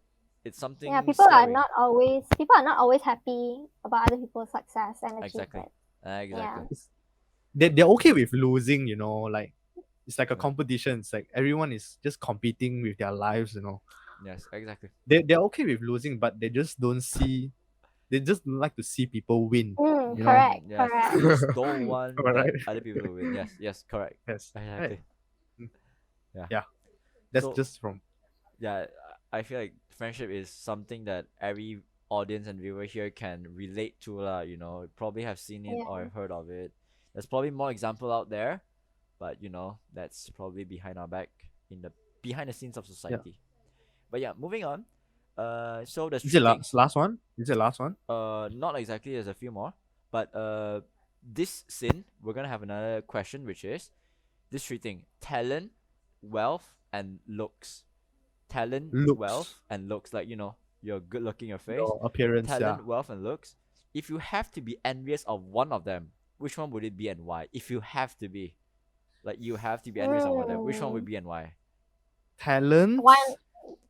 It's something Yeah, people are scary. not always happy about other people's success and Exactly. achievement. Exactly. It's, they're okay with losing, like it's like a Yeah. competition. It's like everyone is just competing with their lives, Yes, exactly. They're okay with losing, but they just don't like to see people win. Correct, Yes. correct. You just don't want Am I that right? other people to win. Yes, correct. Yes. Exactly. Mm. Yeah. Yeah. That's So just from yeah, I feel like friendship is something that every audience and viewer here can relate to lah. Probably have seen it or Yeah. heard of it. There's probably more example out there, but that's probably behind our back behind the scenes of society. But yeah, moving on. So there's Is three it things. last one? Is it last one? Not exactly. There's a few more, but this scene we're gonna have another question, which is this three thing: talent, wealth, and looks. Talent, Looks. wealth, and looks. Like you're good looking, your face, Your appearance, talent, wealth, and looks. If you have to be envious of one of them, which one would it be and why? If you have to be, like you have to be envious of one of them, which one would be and why? Talent, One,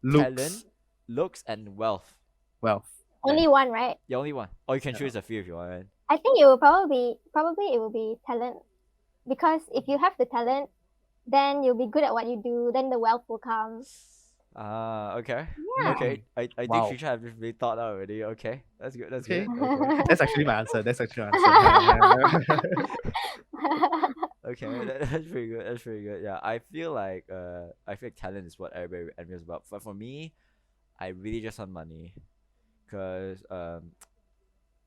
looks, Talent, looks, and wealth. wealth. only one, right? The only one. Or you can Yeah. choose a few if you want. I think it will probably it will be talent, because if you have the talent, then you'll be good at what you do. Then the wealth will come. Okay. Yeah. Okay. I Wow. think Trisha have really thought out already. Okay. That's good. That's Okay. good. Okay. That's actually my answer. Yeah. Okay, that's pretty good. That's pretty good. Yeah, I feel like talent is what everybody envious about. But for me, I really just want money, cause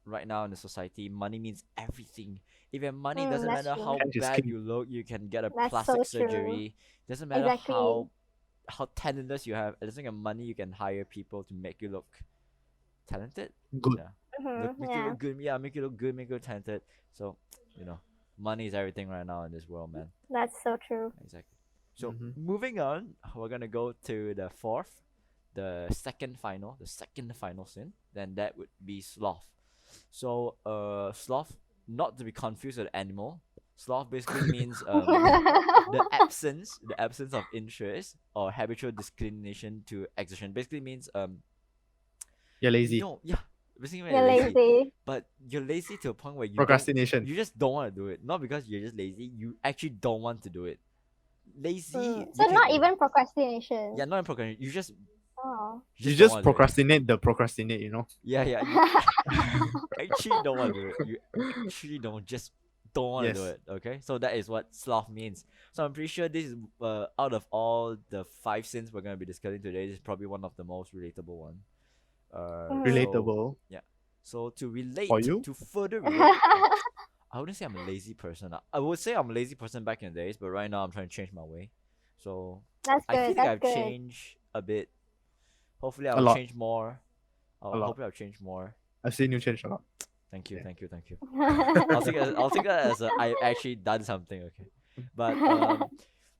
right now in the society, money means everything. If you have money, it doesn't That's matter true. how Cash is bad king. you look, you can get a That's plastic so true. surgery. Doesn't matter Exactly. how talentless you have. As long as you have money, you can hire people to make you look talented. Good. Yeah. Mhm, Make you yeah. look good. Yeah, make you look good, make you look talented. So, money is everything right now in this world, man. That's so true. Exactly. So Mhm. moving on, we're gonna go to the second final scene. Then that would be sloth. So sloth, not to be confused with animal. Sloth basically means the absence of interest or habitual disinclination to exertion. Basically means You're lazy. yeah. Basically means You're lazy. but you're lazy to a point where Procrastination. you just don't want to do it. Not because you're just lazy. You actually don't want to do it. Lazy. you So can- not even procrastination. Yeah, not in procrastination. You just Oh. You don't just wanna do it. procrastinate the procrastinate, Yeah. You actually don't want to do it. You actually don't want to do Yes. it. Okay, so that is what sloth means. So I'm pretty sure this is out of all the 5 sins we're gonna be discussing today, this is probably one of the most relatable one. Relatable. So to relate, For you? to further relate, I wouldn't say I'm a lazy person. I would say I'm a lazy person back in the days, but right now I'm trying to change my way. So That's I good. feel like That's I've good. changed a bit. Hopefully A I'll lot. change more. A lot. Hopefully I'll change more. I've seen you change a lot. Thank you, Yeah. thank you. I'll take that as I actually done something, okay. But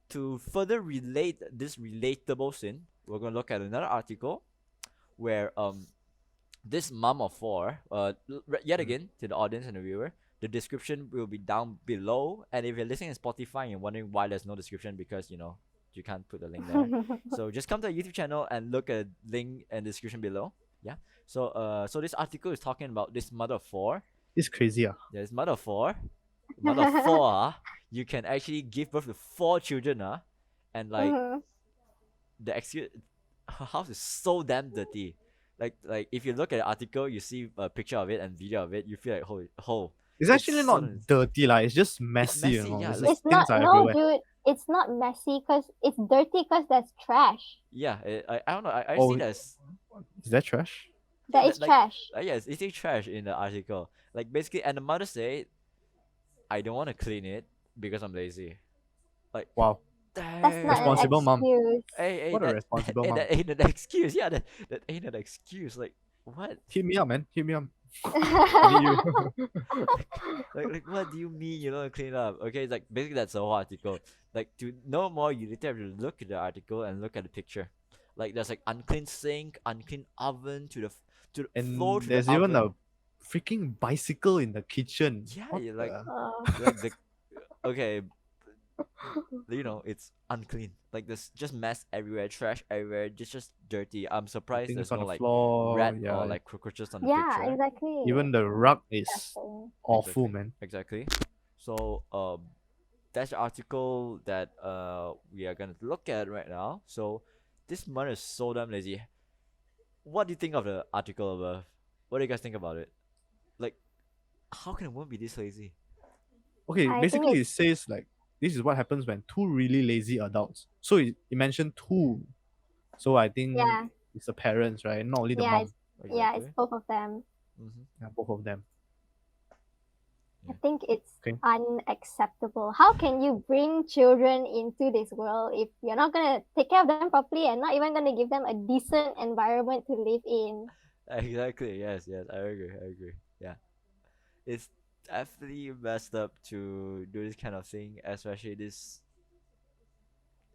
to further relate this relatable sin, we're gonna look at another article where this mom of 4, yet again to the audience and the viewer, the description will be down below. And if you're listening on Spotify and you're wondering why there's no description, because you can't put the link there. So just come to our YouTube channel and look at link and description below. Yeah. So so this article is talking about this mother of 4. It's crazy. Yeah, this mother of 4. Mother of 4, you can actually give birth to 4 children, and like Mhm. the excuse, her house is so damn dirty. Like if you look at the article, you see a picture of it and video of it, you feel like oh, It's actually so not dirty, like it's just messy, messy, yeah, It's like- just It's things not, are no, everywhere. dude. It's not messy because it's dirty because there's trash. yeah. I don't know. I Oh, see that as is that trash? yeah, That is like trash. yes, it's a trash in the article. Like basically, and the mother said, I don't want to clean it because I'm lazy. Like Wow. That's damn. not an Responsible mom. excuse. Hey, What a that, responsible hey, mom. that ain't an excuse. Yeah, that ain't an excuse. Like what? Hit me up, man. Hit me up. I need you. Like what do you mean you don't clean up? Okay, it's like basically that's the whole article. Like to know more, you literally have to look at the article and look at the picture. Like there's like unclean sink, unclean oven to the And floor to there's the even oven. a freaking bicycle in the kitchen. Yeah, What you're like Oh. like the okay, you know it's unclean. Like there's just mess everywhere, trash everywhere, just dirty. I'm surprised things there's on no the like floor? rat Yeah. or like cockroaches on the Yeah, picture. exactly. Even the rug is Disgusting. awful, Exactly. man. Exactly. So that's the article that we are gonna look at right now. So this man is so damn lazy. What do you think of the article above? What do you guys think about it? Like, how can a woman be this lazy? Okay, I think basically it says like this is what happens when two really lazy adults. So it mentioned two. So I think Yeah. it's the parents, right? Not only the Yeah, mom. it's- Yeah, it's Exactly. both of them. Mm-hmm. Yeah, both of them. I think it's Okay. unacceptable. How can you bring children into this world if you're not gonna take care of them properly and not even gonna give them a decent environment to live in? Exactly. Yes. Yes. I agree. I agree. Yeah. It's definitely messed up to do this kind of thing, especially this.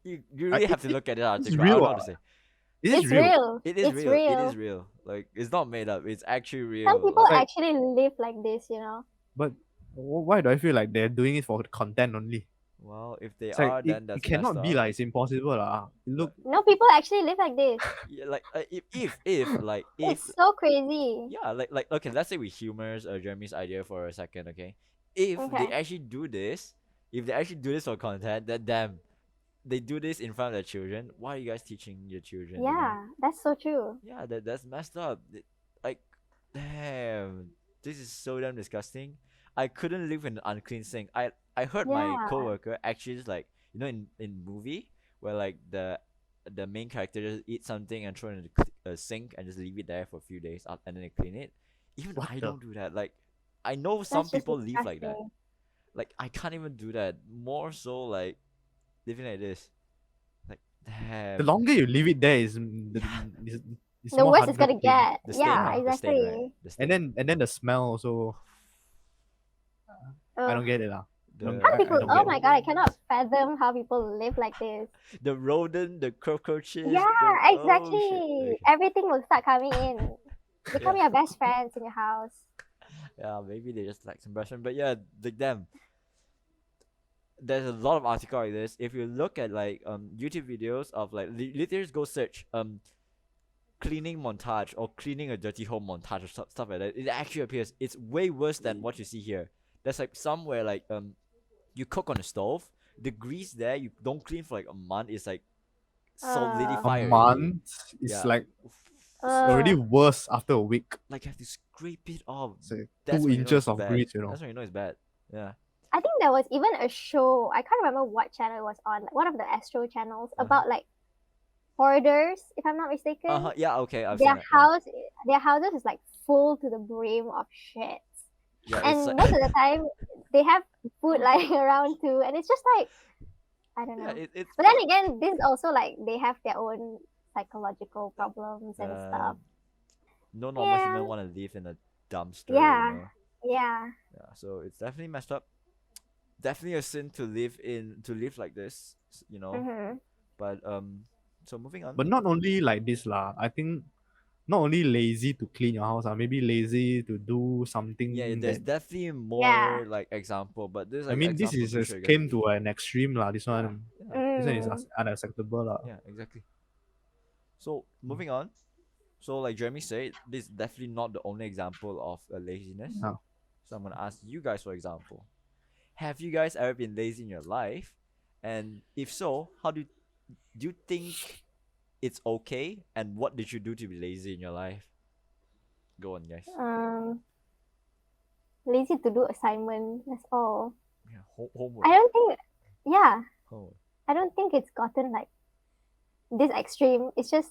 You really have to look at the article. I real, don't know how to say. Is it It's real? real. It is It's real. It real. is real. Like it's not made up. It's actually real. Some people Like, actually live like this, you know. But why do I feel like they're doing it for content only? well, if they It's are, like then it that's cannot messed be up. like it's impossible lah. Look, No, people actually live like this. Yeah, like if like if It's so crazy. yeah, like okay, let's say we humors Jeremy's idea for a second, okay? If they Okay. actually do this, if they actually do this for content, then damn, they do this in front of their children. Why are you guys teaching your children? you know? Yeah, that's so true. Yeah, that's messed up. Like, damn, this is so damn disgusting. I couldn't live in an unclean sink. I heard my Yeah. coworker actually just like in movie where like the main character just eat something and throw it in the sink and just leave it there for a few days and then they clean it. Even What I the- don't do that. Like I know some That's just people live like that. disgusting. Like I can't even do that. More so like living like this. Like damn. the longer you leave it there is it's The more worst it's harder gonna to clean. get. The stain, Yeah, right? The stain, right? exactly. The stain. And then the smell also. I Ugh. don't get it lah. The- How people? don't Oh get my god, I cannot fathom how people live like this. the rodent, the cockroaches. Yeah, the, exactly. Oh, shit. Okay. Everything will start coming in. Become your best friends in your house. Yeah, maybe they just like some brushing, but yeah, like them. There's a lot of article like this. If you look at like YouTube videos of like literally just go search cleaning montage or cleaning a dirty home montage or stuff like that, it actually appears. It's way worse than what you see here. There's like somewhere like you cook on the stove, the grease there you don't clean for like a month. It's like solidified A already. month is Yeah. like already worse after a week. Like you have to scrape it off. It's like That's 2 when you know inches it's of bad. grease, you know. That's when you know it's bad. Yeah. I think there was even a show. I can't remember what channel it was on. Like one of the Astro channels about like hoarders, if I'm not mistaken. Yeah. Okay. I've Their seen that, yeah. house, their houses is like full to the brim of shit. Yeah, And it's like, most of the time, they have food lying around too, and it's just like, I don't know. yeah, it's But then again, this is also like they have their own psychological problems and stuff. no normal Yeah. human want to live in a dumpster. Yeah. You know? Yeah. Yeah. So it's definitely messed up. Definitely a sin to live like this. You know. Mm-hmm. But so moving on. But not only like this lah. I think not only lazy to clean your house, maybe lazy to do something. yeah, there's that, definitely more Yeah. like example, but this I mean, this example is to just show you guys. came to an extreme lah. This one, Yeah. this one is unacceptable lah. Yeah, exactly. So moving on. So like Jeremy said, this is definitely not the only example of laziness. No. So I'm gonna ask you guys for example. Have you guys ever been lazy in your life? And if so, how do you think it's okay? And what did you do to be lazy in your life? Go on, guys. lazy to do assignment. That's all. Yeah, homework. I don't think. Yeah, Homework. I don't think it's gotten like this extreme. It's just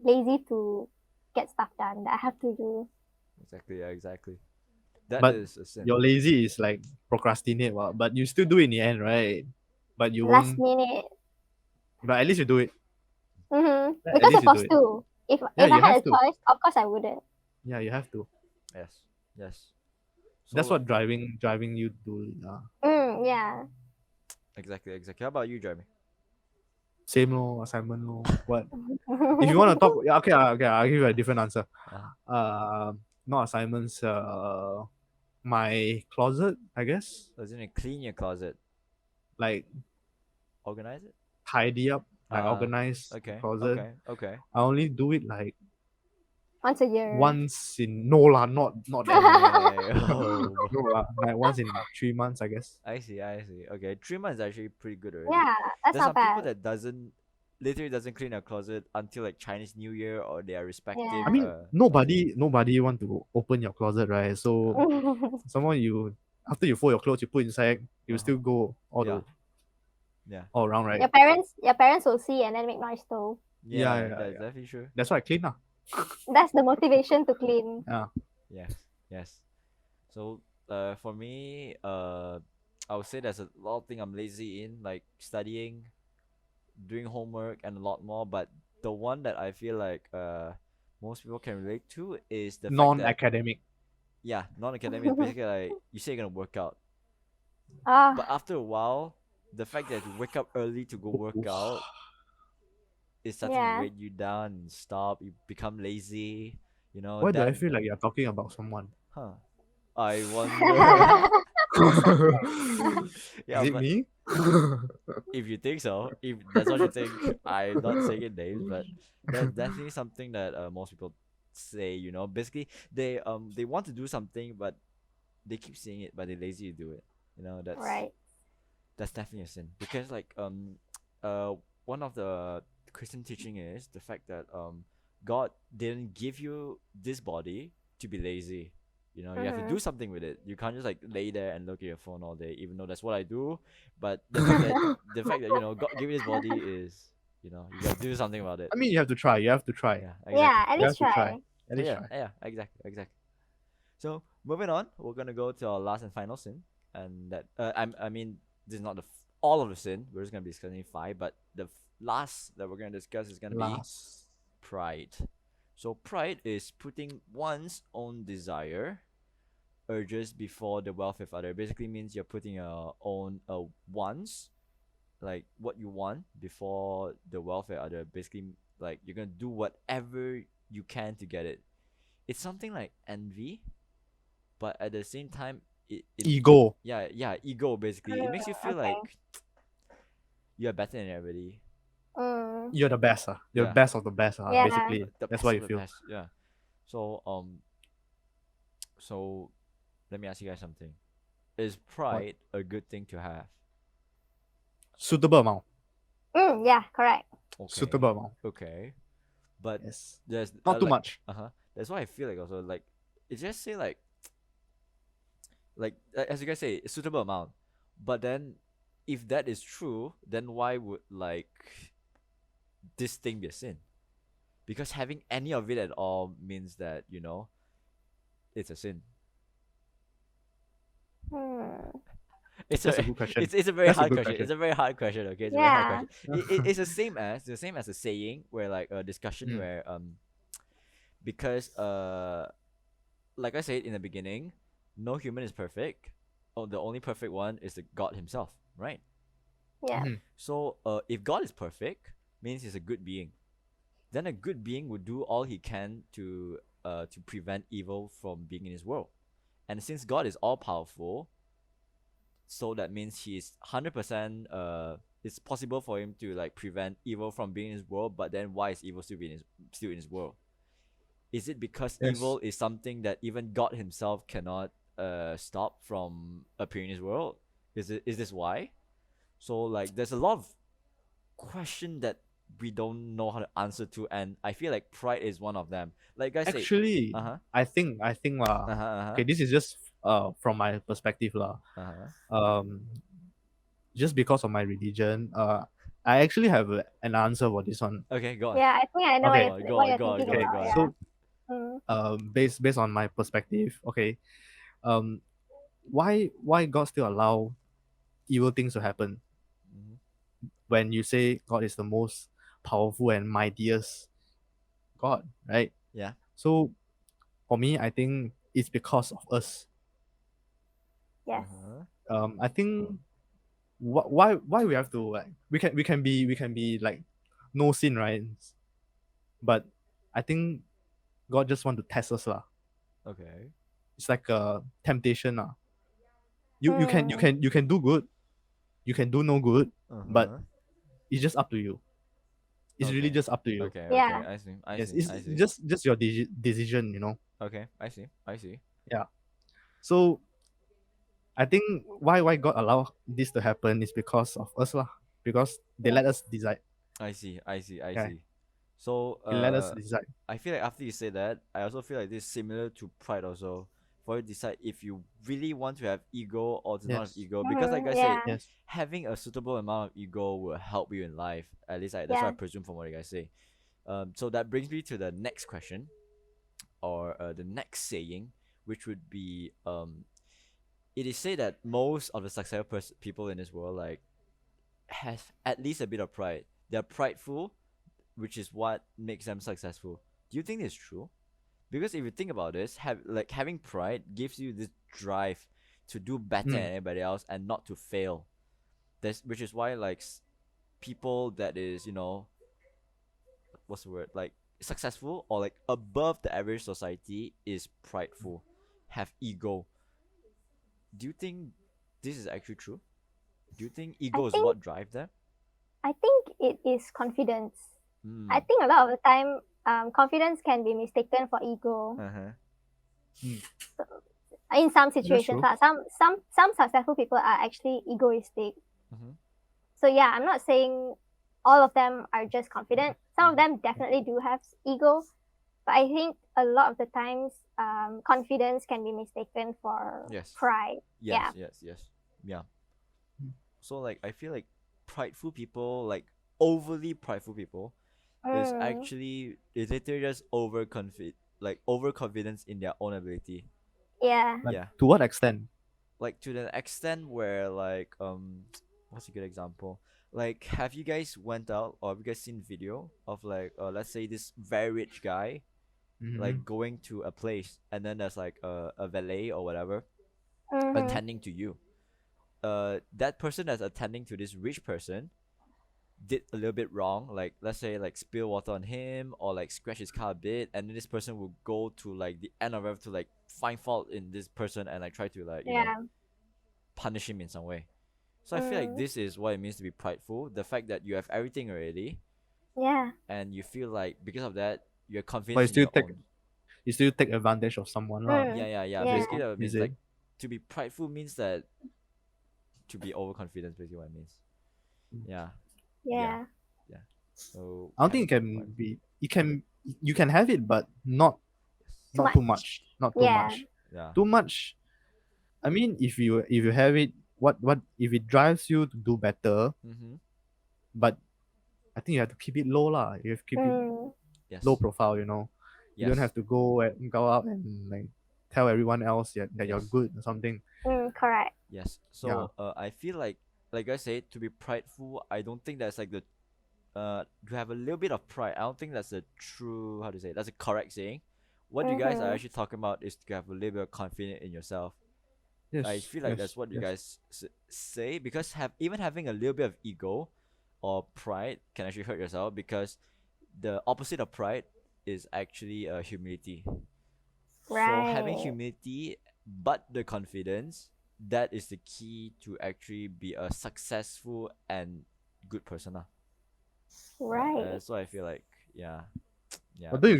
lazy to get stuff done that I have to do. Exactly. Yeah, exactly. That But is a sin. Your lazy is like procrastinate, but you still do it in the end, right? But you Last won't. minute. But at least you do it. Mm-hmm. At Because least you're you do forced it. to. Yeah, If I you had have a to. choice, of course I wouldn't. Yeah, you have to. Yes. Yes. So That's what driving you to Yeah. exactly. Exactly. How about you, Jeremy? same law assignment law. What if you want to talk? Yeah, okay, okay. I'll give you a different answer. Not assignments. My closet, I guess. Doesn't it clean your closet? Like Organize it? tidy up, like Ah, organize the Okay. closet. Okay. Okay. I only do it like Once a year. once in no lah, not that. Oh, No lah, like once in 3 months, I guess. I see. I see. Okay, 3 months is actually pretty good already. Yeah, that's There's not some people bad. that literally doesn't clean their closet until like Chinese New Year or their respective. Yeah. I mean, nobody want to open your closet, right? So someone you after you fold your clothes, you put inside, you Uh-huh. still go all Yeah. the Yeah. all around, right? your parents will see and then make noise too. Yeah. Yeah, That's yeah. definitely true. That's why I clean lah. That's the motivation to clean. Yes. Yes. So, for me, I would say there's a lot of things I'm lazy in, like studying, doing homework, and a lot more. But the one that I feel like most people can relate to is the fact that Non-academic. non-academic is basically like you say you're gonna work out, Ah, but after a while, the fact that you wake up early to go work out is starting to Yeah. weigh you down and stop. You become lazy. You know Why do I that. feel like you're talking about someone? Huh. I wonder. Yeah, Is it but me? if you think so, if that's what you think, I'm not saying it names, but that's definitely something that most people say. You know, basically they want to do something, but they keep saying it, but they're lazy to do it. You know, right. that's definitely a sin because one of the Christian teaching is the fact that God didn't give you this body to be lazy. You know, you have to do something with it. You can't just like lay there and look at your phone all day, even though that's what I do. But the fact that God gave you this body is, you got to do something about it. I mean, you have to try. You have to try. Yeah, exactly. Yeah, at You least have to try. try. At least yeah, try. yeah, exactly. So moving on, we're gonna go to our last and final sin, and that I mean this is not all of the sin. We're just gonna be discussing 5, but the last that we're gonna discuss is gonna be pride. So pride is putting one's own desire, urges before the welfare of other. Basically means you're putting your own wants, like what you want, before the welfare of other. Basically, like you're gonna do whatever you can to get it. It's something like envy, but at the same time, it Ego. yeah, ego. Basically, it makes you feel Okay. like you're better than everybody. You're the best. You're Yeah. best of the best. Yeah. Basically, The that's best what of you the feel. best, yeah. So let me ask you guys something. Is pride a good thing to have? Suitable amount. Yeah, correct. Okay. Suitable amount. Okay. But Yes. there's Not too like, much. That's why I feel like also like it just say like as you guys say, a suitable amount. But then if that is true, then why would like this thing be a sin? Because having any of it at all means that, it's a sin. It's That's a good question. It's a very That's a hard good question. question. It's a very hard question. Okay, it's a very hard question. It's the same as a saying where like a discussion where because like I said in the beginning, no human is perfect. Oh, the only perfect one is the God Himself, right? Yeah. So if God is perfect, means He's a good being. Then a good being would do all he can to prevent evil from being in His world. And since God is all powerful, so that means He is 100%. It's possible for Him to like prevent evil from being in His world. But then why is evil still in His world? Is it because evil is something that even God Himself cannot stop from appearing in His world? Is this why? So like there's a lot of question that we don't know how to answer to, and I feel like pride is one of them. Like guys say, Actually, I think uh-huh. okay, this is just from my perspective lah. Uh-huh. Um, just because of my religion, I actually have an answer for this one. Okay, go on. Yeah, I think I know Okay. what you're thinking Okay, about. Yeah. so Mm. based on my perspective, okay, um, why God still allow evil things to happen Mhm. when you say God is the most powerful and mightiest God, right? Yeah. So for me, I think it's because of us. Yes. I think why we have to, like, we can be like no sin, right? But I think God just want to test us lah. Okay. It's like a temptation lah. You can do good, you can do no good, but Uh-huh. it's just up to you. It's really Okay. just up to you. Okay, Yeah. okay. I see. I Yes, see. it's I see. just your decision, you know. Okay, I see. I see. Yeah. So I think why God allow this to happen is because of us lah. Because they let us decide. I see. I see. I Yeah, see. So, they let us decide. I feel like after you say that, I also feel like this is similar to pride also. For you to decide if you really want to have ego or to not have Yes. ego. Because like I Yeah. said, Yes. having a suitable amount of ego will help you in life. At least that's what I Yeah. presume from what you guys say. So that brings me to the next question, or the next saying, which would be it is said that most of the successful people in this world like have at least a bit of pride. They're prideful, which is what makes them successful. Do you think it's true? Because if you think about this, having pride gives you this drive to do better than anybody else and not to fail. Which is why like people that is what's the word, like successful or like above the average society is prideful, have ego. Do you think this is actually true? Do you think ego is think- what drive them? I think it is confidence. Hmm. I think a lot of the time, confidence can be mistaken for ego Uh-huh. in some situations. true. Some successful people are actually egoistic. Mhm. So yeah, I'm not saying all of them are just confident. Some of them definitely do have ego, but I think a lot of the times, confidence can be mistaken for Yes. pride. Yes, yes. Yeah. So like I feel like prideful people, like overly prideful people, is actually is literally just overconfidence in their own ability. Yeah. Like, Yeah. to what extent? Like to the extent where like what's a good example? Like have you guys went out or have you guys seen video of like let's say this very rich guy like going to a place and then there's like a valet or whatever attending to you. That person that's attending to this rich person did a little bit wrong, like let's say like spill water on him or like scratch his car a bit, and then this person will go to like the end of it to like find fault in this person and like try to like Yeah. punish him in some way. So I feel like this is what it means to be prideful, the fact that you have everything already Yeah. and you feel like because of that you're confident But you in still your take own. you still take advantage of someone lah. Yeah. Yeah. Basically that You means see? like to be prideful means that to be overconfident, basically what it means. Yeah. Yeah. So I don't think it having can pride- be. You can have it, but not Too too much. Not too Yeah. much. Yeah. Too much. I mean, if you have it, what if it drives you to do better? Mm-hmm. But I think you have to keep it low lah. You have to keep it Yes. low profile. You know, you don't Yes. have to go out and like tell everyone else that you're Yes. good or something. Correct. Yes. So I feel like I said, to be prideful, I don't think that's like the to have a little bit of pride. I don't think that's a true, how to say, that's a correct saying. What you guys are actually talking about is to have a little bit of confidence in yourself. Yes, I feel like that's what you guys say, because even having a little bit of ego or pride can actually hurt yourself, because the opposite of pride is actually humility. So having Right. humility but the confidence, that is the key to actually be a successful and good person. Right. So I feel like yeah. But don't you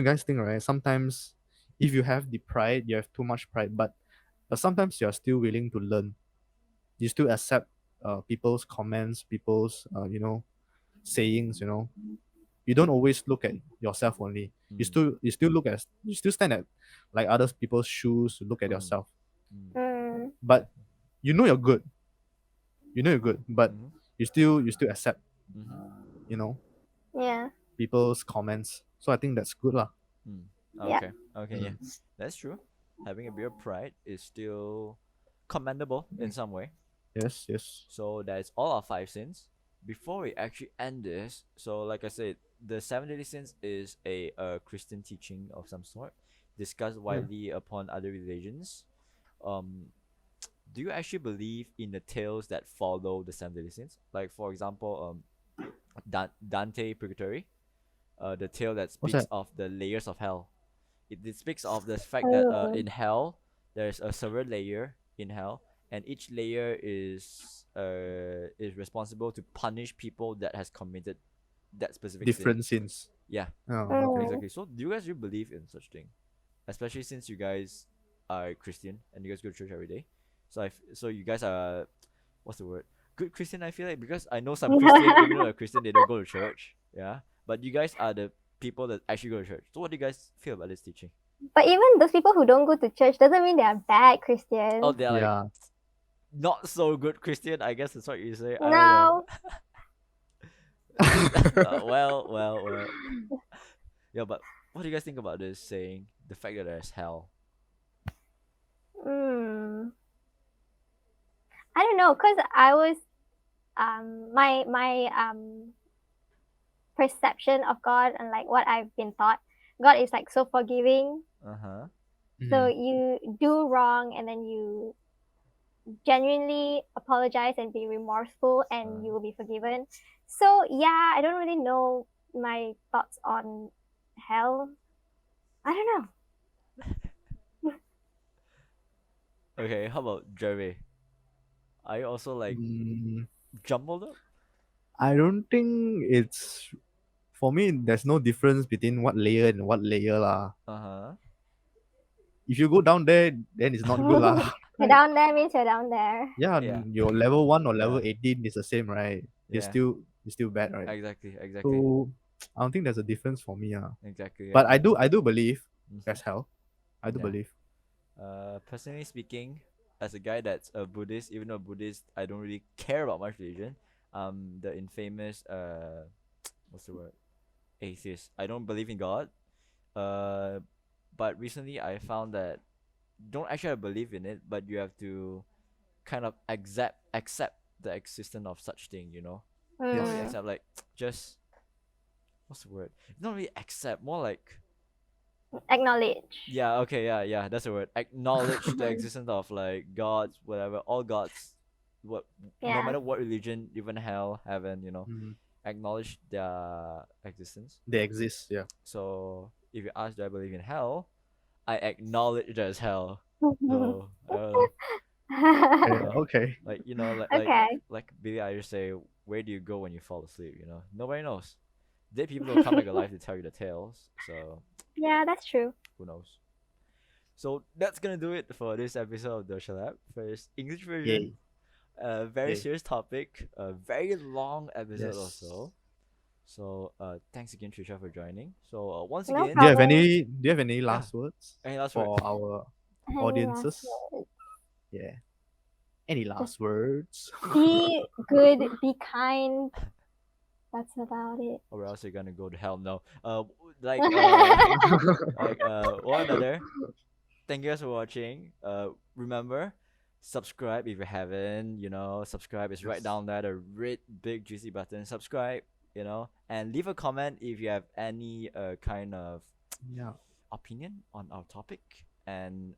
guys think, right? Sometimes if you have the pride, you have too much pride, but sometimes you're still willing to learn. You still accept people's comments, people's sayings. You don't always look at yourself only. You still stand at like other people's shoes to look at yourself. Mm, but you know you're good. You know you're good, but Mm-hmm. you still accept, Mm-hmm. you know, yeah. people's comments. So I think that's good lah. Mm. Yeah. Okay. Okay. Yeah, Mm. that's true. Having a bit of pride is still commendable in some way. Yes, yes. So that's all our five sins. Before we actually end this, so like I said, the seven deadly sins is a Christian teaching of some sort, discussed Yeah. widely upon other religions. Um, do you actually believe in the tales that follow the seven deadly sins? Like for example, Dante Purgatory, the tale that What's speaks that? of the layers of hell. It speaks of the fact that Oh. in hell there's a several layer in hell, and each layer is responsible to punish people that has committed that specific sin. Different sins. Yeah, Oh, okay. Mm. exactly. So do you guys really believe in such thing? Especially since you guys are Christian and you guys go to church every day. So you guys are, what's the word? Good Christian, I feel like, because I know some Christian, even though they're Christian, they don't go to church. Yeah. But you guys are the people that actually go to church. So what do you guys feel about this teaching? But even those people who don't go to church doesn't mean they are bad Oh, Christians. they're like Yeah. not so good Christian, I guess that's what you say. I don't know. No. Well. Yeah, but what do you guys think about this saying? The fact that there's hell. Mm. I don't know, cause I was my perception of God and like what I've been taught, God is like so forgiving. Uh-huh. So Mhm. you do wrong and then you genuinely apologize and be remorseful and you will be forgiven. So yeah, I don't really know my thoughts on hell. I don't know. Okay, how about Jerry? Are you also like Mm, jumbled up? I don't think it's for me. There's no difference between what layer and what layer lah. Uh-huh. If you go down there, then it's not good lah. You're Right? down there means you're down there. Yeah, Yeah. your level 1 or level Yeah. 18 is the same, right? It's Yeah. still bad, right? Exactly. So I don't think there's a difference for me. Exactly. But I do believe Mhm. there's hell. I do Yeah. believe. Personally speaking, as a guy that's a Buddhist, even though Buddhist, I don't really care about much religion. The infamous what's the word? Atheist. I don't believe in God. Uh, but recently I found that don't actually have believe in it, but you have to kind of accept the existence of such thing. You know, not really Yes. Mm. accept, like just what's the word? Not really accept, more like Acknowledge. yeah, okay, yeah, that's the word. Acknowledge the existence of like gods, whatever, all gods, what, no Yeah. matter what religion, even hell, heaven, Mhm. acknowledge their existence. They exist. Yeah. So if you ask, do I believe in hell? I acknowledge there's hell. So I don't know, Yeah, okay. like Okay. like Billy Eilish say, where do you go when you fall asleep? Nobody knows. Dead people don't come back alive to tell you the tales. So Yeah, that's true. who knows? So that's gonna do it for this episode of DolceLab. First English version, Yay. a very Yay. serious topic, a very long episode Yes. also. So thanks again, Trisha, for joining. So once No again, problem. Do you have any last words any last for words? our Any audiences? last words? Yeah. Any last words? Be good, be kind. That's about it. Or else you're gonna go to hell. No. One another. Thank you guys for watching. Remember, subscribe if you haven't. Subscribe is right Yes. down there, the red big juicy button. Subscribe. And leave a comment if you have any kind of Yeah. opinion on our topic, and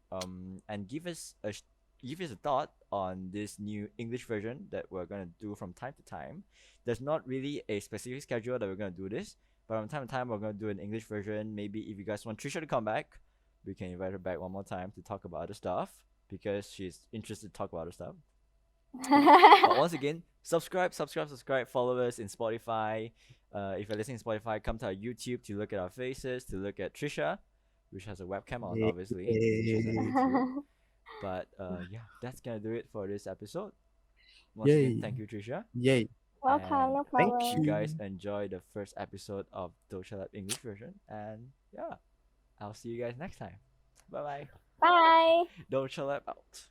give us a thought on this new English version that we're gonna do from time to time. There's not really a specific schedule that we're gonna do this, but from time to time we're gonna do an English version. Maybe if you guys want Trisha to come back, we can invite her back one more time to talk about other stuff because she's interested to talk about other stuff. But once again, subscribe. Follow us in Spotify. If you're listening to Spotify, come to our YouTube to look at our faces, to look at Trisha, which has a webcam on, obviously. Which is Yay. cool. But yeah, that's gonna do it for this episode. Once again, Yay. thank you, Trisha. Yay. Welcome, And no Thank problem. hope you guys you. enjoy the first episode of DolceLab English version. And yeah, I'll see you guys next time. Bye bye. Bye. DolceLab out.